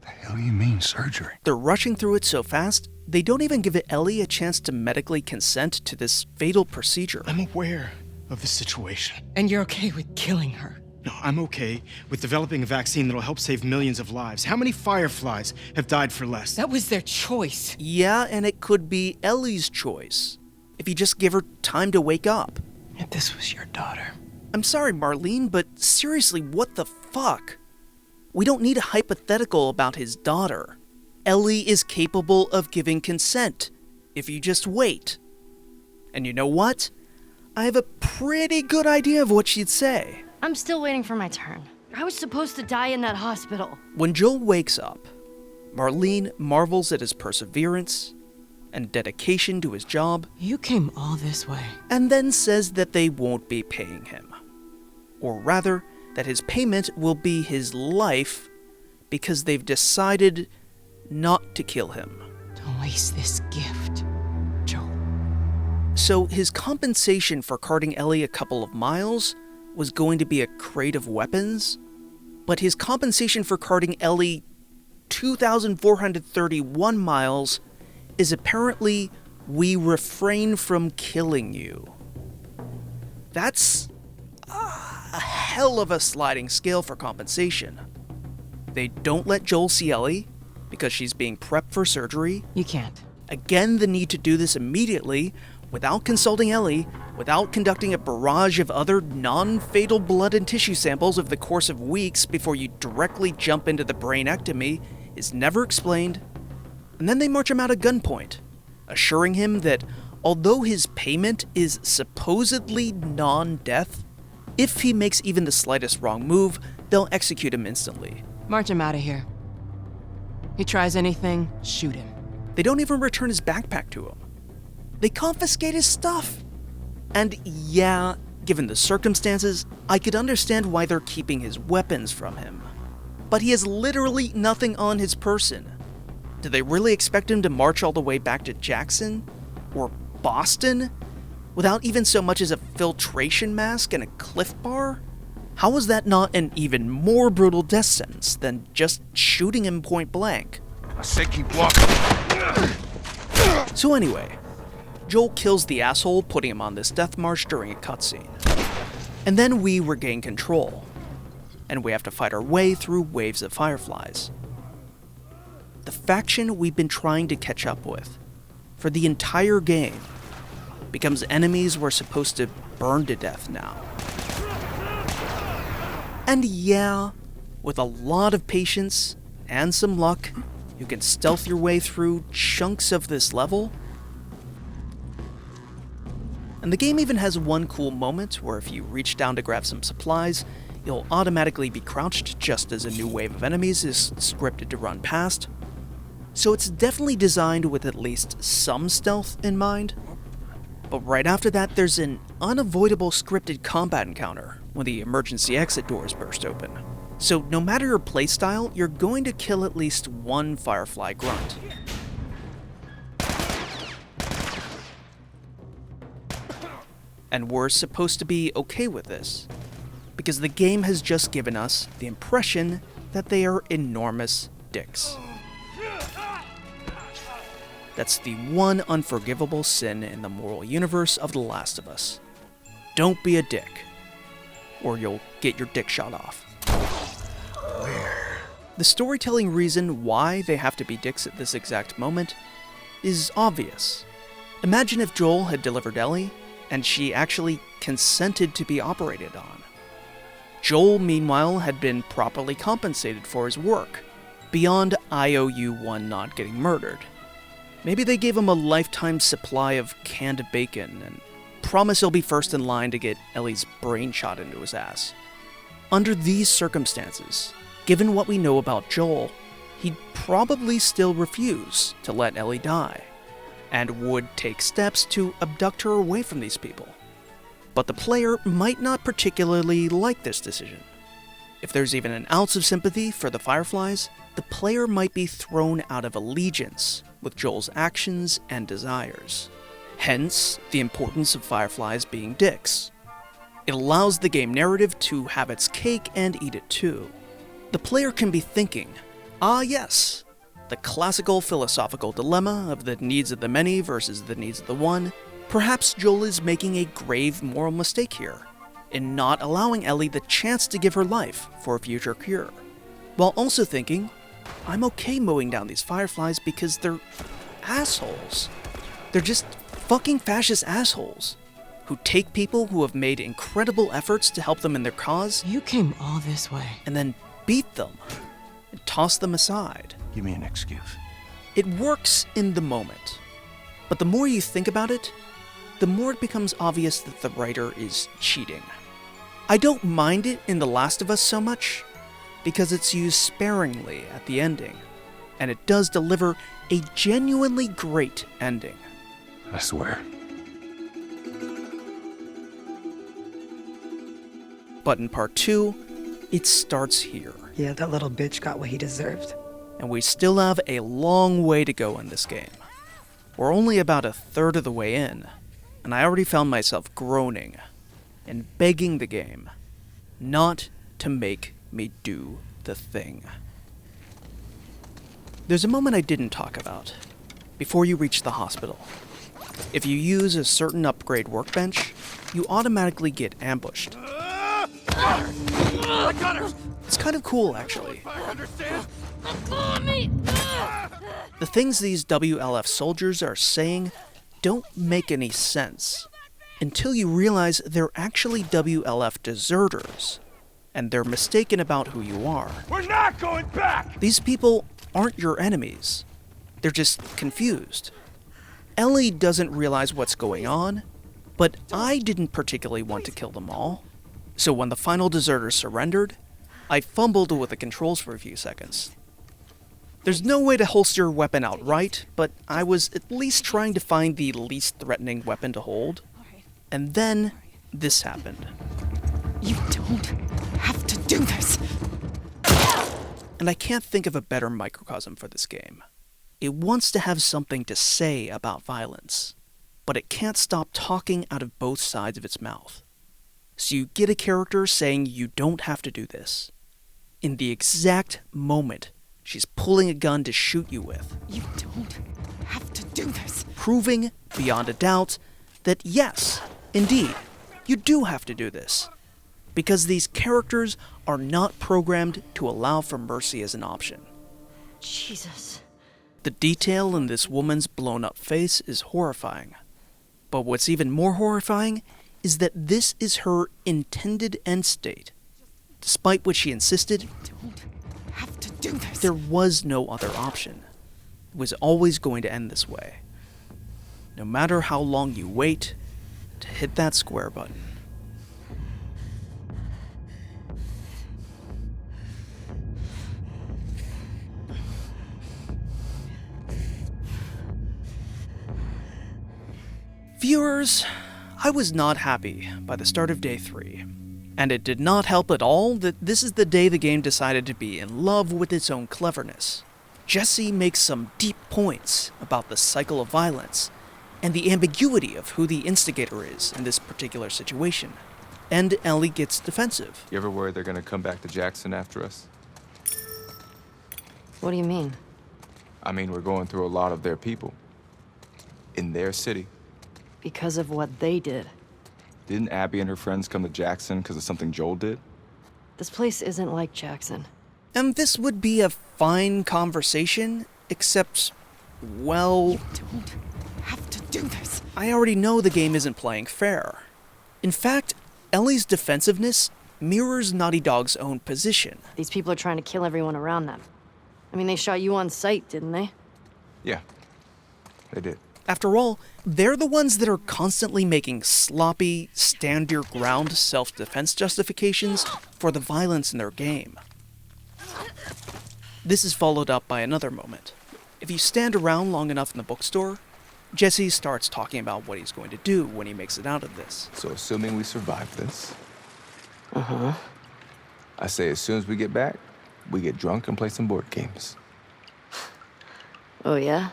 The hell you mean, surgery? They're rushing through it so fast, they don't even give Ellie a chance to medically consent to this fatal procedure. I'm aware of the situation. And you're okay with killing her? No, I'm okay with developing a vaccine that'll help save millions of lives. How many Fireflies have died for less? That was their choice. Yeah, and it could be Ellie's choice, if you just give her time to wake up. If this was your daughter. I'm sorry, Marlene, but seriously, what the fuck? We don't need a hypothetical about his daughter. Ellie is capable of giving consent, if you just wait. And you know what? I have a pretty good idea of what she'd say. I'm still waiting for my turn. I was supposed to die in that hospital. When Joel wakes up, Marlene marvels at his perseverance and dedication to his job. You came all this way. And then says that they won't be paying him. Or rather, that his payment will be his life because they've decided not to kill him. Don't waste this gift, Joel. So his compensation for carting Ellie a couple of miles was going to be a crate of weapons, but his compensation for carting Ellie 2,431 miles is apparently, we refrain from killing you. That's a hell of a sliding scale for compensation. They don't let Joel see Ellie because she's being prepped for surgery. You can't. Again, the need to do this immediately without consulting Ellie, without conducting a barrage of other non-fatal blood and tissue samples over the course of weeks before you directly jump into the brainectomy is never explained. And then they march him out at gunpoint, assuring him that although his payment is supposedly non-death, if he makes even the slightest wrong move, they'll execute him instantly. March him out of here. He tries anything, shoot him. They don't even return his backpack to him. They confiscate his stuff. And yeah, given the circumstances, I could understand why they're keeping his weapons from him. But he has literally nothing on his person. Do they really expect him to march all the way back to Jackson? Or Boston? Without even so much as a filtration mask and a Cliff Bar? How was that not an even more brutal death sentence than just shooting him point blank? I say keep walking. So anyway, Joel kills the asshole, putting him on this death march during a cutscene. And then we regain control, and we have to fight our way through waves of Fireflies. The faction we've been trying to catch up with for the entire game becomes enemies we're supposed to burn to death now. And yeah, with a lot of patience and some luck, you can stealth your way through chunks of this level. And the game even has one cool moment where if you reach down to grab some supplies, you'll automatically be crouched just as a new wave of enemies is scripted to run past. So it's definitely designed with at least some stealth in mind. But right after that, there's an unavoidable scripted combat encounter when the emergency exit doors burst open. So no matter your playstyle, you're going to kill at least one Firefly grunt. And we're supposed to be okay with this, because the game has just given us the impression that they are enormous dicks. That's the one unforgivable sin in the moral universe of The Last of Us. Don't be a dick, or you'll get your dick shot off. The storytelling reason why they have to be dicks at this exact moment is obvious. Imagine if Joel had delivered Ellie, and she actually consented to be operated on. Joel, meanwhile, had been properly compensated for his work, beyond IOU1 not getting murdered. Maybe they gave him a lifetime supply of canned bacon and promise he'll be first in line to get Ellie's brain shot into his ass. Under these circumstances, given what we know about Joel, he'd probably still refuse to let Ellie die, and would take steps to abduct her away from these people. But the player might not particularly like this decision. If there's even an ounce of sympathy for the Fireflies, the player might be thrown out of allegiance with Joel's actions and desires. Hence, the importance of Fireflies being dicks. It allows the game narrative to have its cake and eat it too. The player can be thinking, ah yes, the classical philosophical dilemma of the needs of the many versus the needs of the one. Perhaps Joel is making a grave moral mistake here, in not allowing Ellie the chance to give her life for a future cure. While also thinking, I'm okay mowing down these Fireflies because they're assholes. They're just fucking fascist assholes who take people who have made incredible efforts to help them in their cause. You came all this way. And then beat them and toss them aside. Give me an excuse. It works in the moment, but the more you think about it, the more it becomes obvious that the writer is cheating. I don't mind it in The Last of Us so much, because it's used sparingly at the ending, and it does deliver a genuinely great ending. I swear. But in part 2, it starts here. Yeah, that little bitch got what he deserved. And we still have a long way to go in this game. We're only about a third of the way in, and I already found myself groaning and begging the game not to make me do the thing. There's a moment I didn't talk about. Before you reach the hospital, if you use a certain upgrade workbench, you automatically get ambushed. I got her! It's kind of cool, actually. I understand. The things these WLF soldiers are saying don't make any sense until you realize they're actually WLF deserters, and they're mistaken about who you are. We're not going back! These people aren't your enemies. They're just confused. Ellie doesn't realize what's going on, but I didn't particularly want to kill them all. So when the final deserter surrendered, I fumbled with the controls for a few seconds. There's no way to holster your weapon outright, but I was at least trying to find the least threatening weapon to hold. And then, this happened. You don't have to do this! And I can't think of a better microcosm for this game. It wants to have something to say about violence, but it can't stop talking out of both sides of its mouth. So you get a character saying you don't have to do this, in the exact moment she's pulling a gun to shoot you with. You don't have to do this. Proving, beyond a doubt, that yes, indeed, you do have to do this. Because these characters are not programmed to allow for mercy as an option. Jesus. The detail in this woman's blown-up face is horrifying. But what's even more horrifying is that this is her intended end state. Despite what she insisted, you don't have to do this. There was no other option. It was always going to end this way. No matter how long you wait to hit that square button. Viewers, I was not happy by the start of day 3. And it did not help at all that this is the day the game decided to be in love with its own cleverness. Jesse makes some deep points about the cycle of violence and the ambiguity of who the instigator is in this particular situation. And Ellie gets defensive. You ever worry they're gonna come back to Jackson after us? What do you mean? I mean, we're going through a lot of their people. In their city. Because of what they did. Didn't Abby and her friends come to Jackson because of something Joel did? This place isn't like Jackson. And this would be a fine conversation, except, well... You don't have to do this. I already know the game isn't playing fair. In fact, Ellie's defensiveness mirrors Naughty Dog's own position. These people are trying to kill everyone around them. I mean, they shot you on sight, didn't they? Yeah, they did. After all, they're the ones that are constantly making sloppy, stand-your-ground self-defense justifications for the violence in their game. This is followed up by another moment. If you stand around long enough in the bookstore, Jesse starts talking about what he's going to do when he makes it out of this. So assuming we survive this... Uh-huh. I say as soon as we get back, we get drunk and play some board games. Oh, yeah?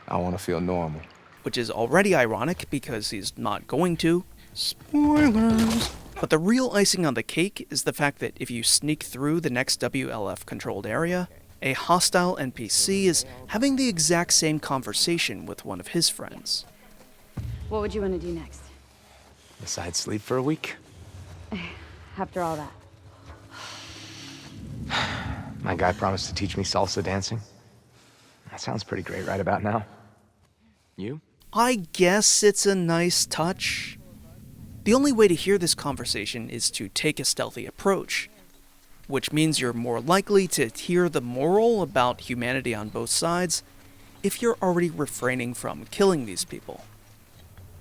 I want to feel normal. Which is already ironic because he's not going to. Spoilers! But the real icing on the cake is the fact that if you sneak through the next WLF-controlled area, a hostile NPC is having the exact same conversation with one of his friends. What would you want to do next? Besides sleep for a week? After all that. My guy promised to teach me salsa dancing. That sounds pretty great right about now. You? I guess it's a nice touch. The only way to hear this conversation is to take a stealthy approach, which means you're more likely to hear the moral about humanity on both sides if you're already refraining from killing these people.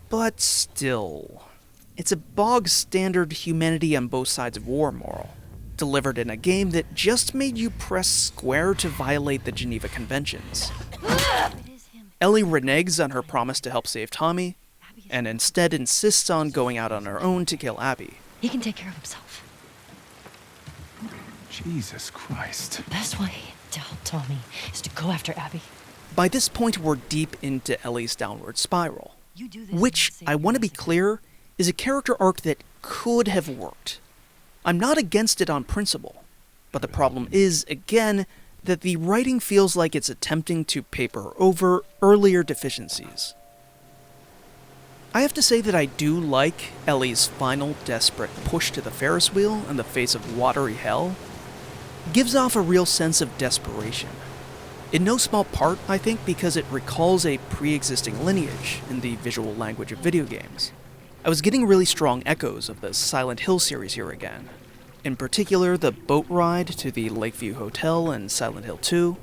But still, it's a bog-standard humanity on both sides of war moral, delivered in a game that just made you press square to violate the Geneva Conventions. Ellie reneges on her promise to help save Tommy, and instead insists on going out on her own to kill Abby. He can take care of himself. Jesus Christ. The best way to help Tommy is to go after Abby. By this point, we're deep into Ellie's downward spiral, which, I want to be clear, is a character arc that could have worked. I'm not against it on principle, but the problem is, again, that the writing feels like it's attempting to paper over earlier deficiencies. I have to say that I do like Ellie's final desperate push to the Ferris wheel in the face of watery hell. It gives off a real sense of desperation. In no small part, I think, because it recalls a pre-existing lineage in the visual language of video games. I was getting really strong echoes of the Silent Hill series here again. In particular, the boat ride to the Lakeview Hotel in Silent Hill 2,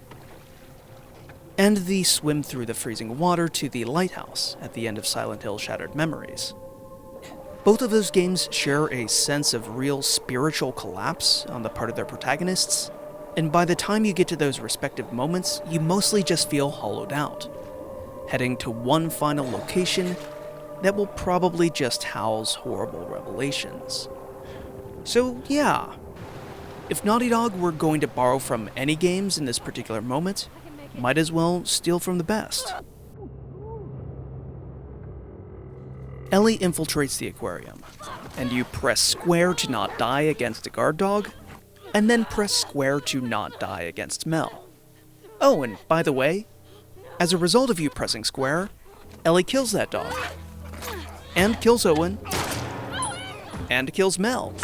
and the swim through the freezing water to the lighthouse at the end of Silent Hill Shattered Memories. Both of those games share a sense of real spiritual collapse on the part of their protagonists, and by the time you get to those respective moments, you mostly just feel hollowed out, heading to one final location that will probably just house horrible revelations. So yeah, if Naughty Dog were going to borrow from any games in this particular moment, might as well steal from the best. Ellie infiltrates the aquarium, and you press square to not die against a guard dog, and then press square to not die against Mel. Oh, and by the way, as a result of you pressing square, Ellie kills that dog, and kills Owen, and kills Mel,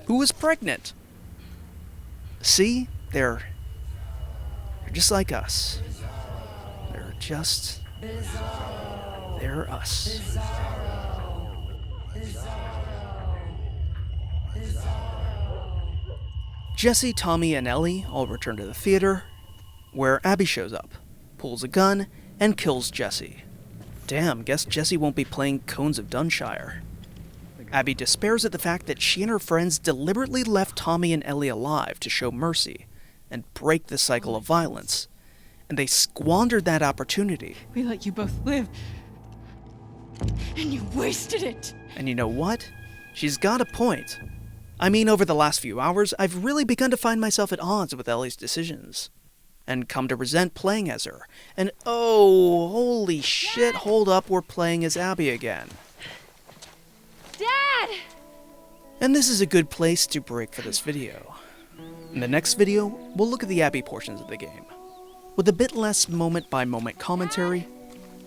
who is pregnant. See, they're just like us. They're us. Jesse, Tommy, and Ellie all return to the theater, where Abby shows up, pulls a gun, and kills Jesse. Damn, guess Jesse won't be playing Cones of Dunshire. Abby despairs at the fact that she and her friends deliberately left Tommy and Ellie alive to show mercy and break the cycle of violence, and they squandered that opportunity. We let you both live. and you wasted it. And you know what? She's got a point. I mean, over the last few hours, I've really begun to find myself at odds with Ellie's decisions, and come to resent playing as her. And oh, holy shit, hold up, we're playing as Abby again. Dad! And this is a good place to break for this video. In the next video, we'll look at the Abby portions of the game, with a bit less moment-by-moment commentary,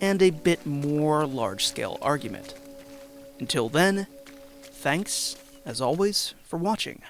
and a bit more large-scale argument. Until then, thanks, as always, for watching.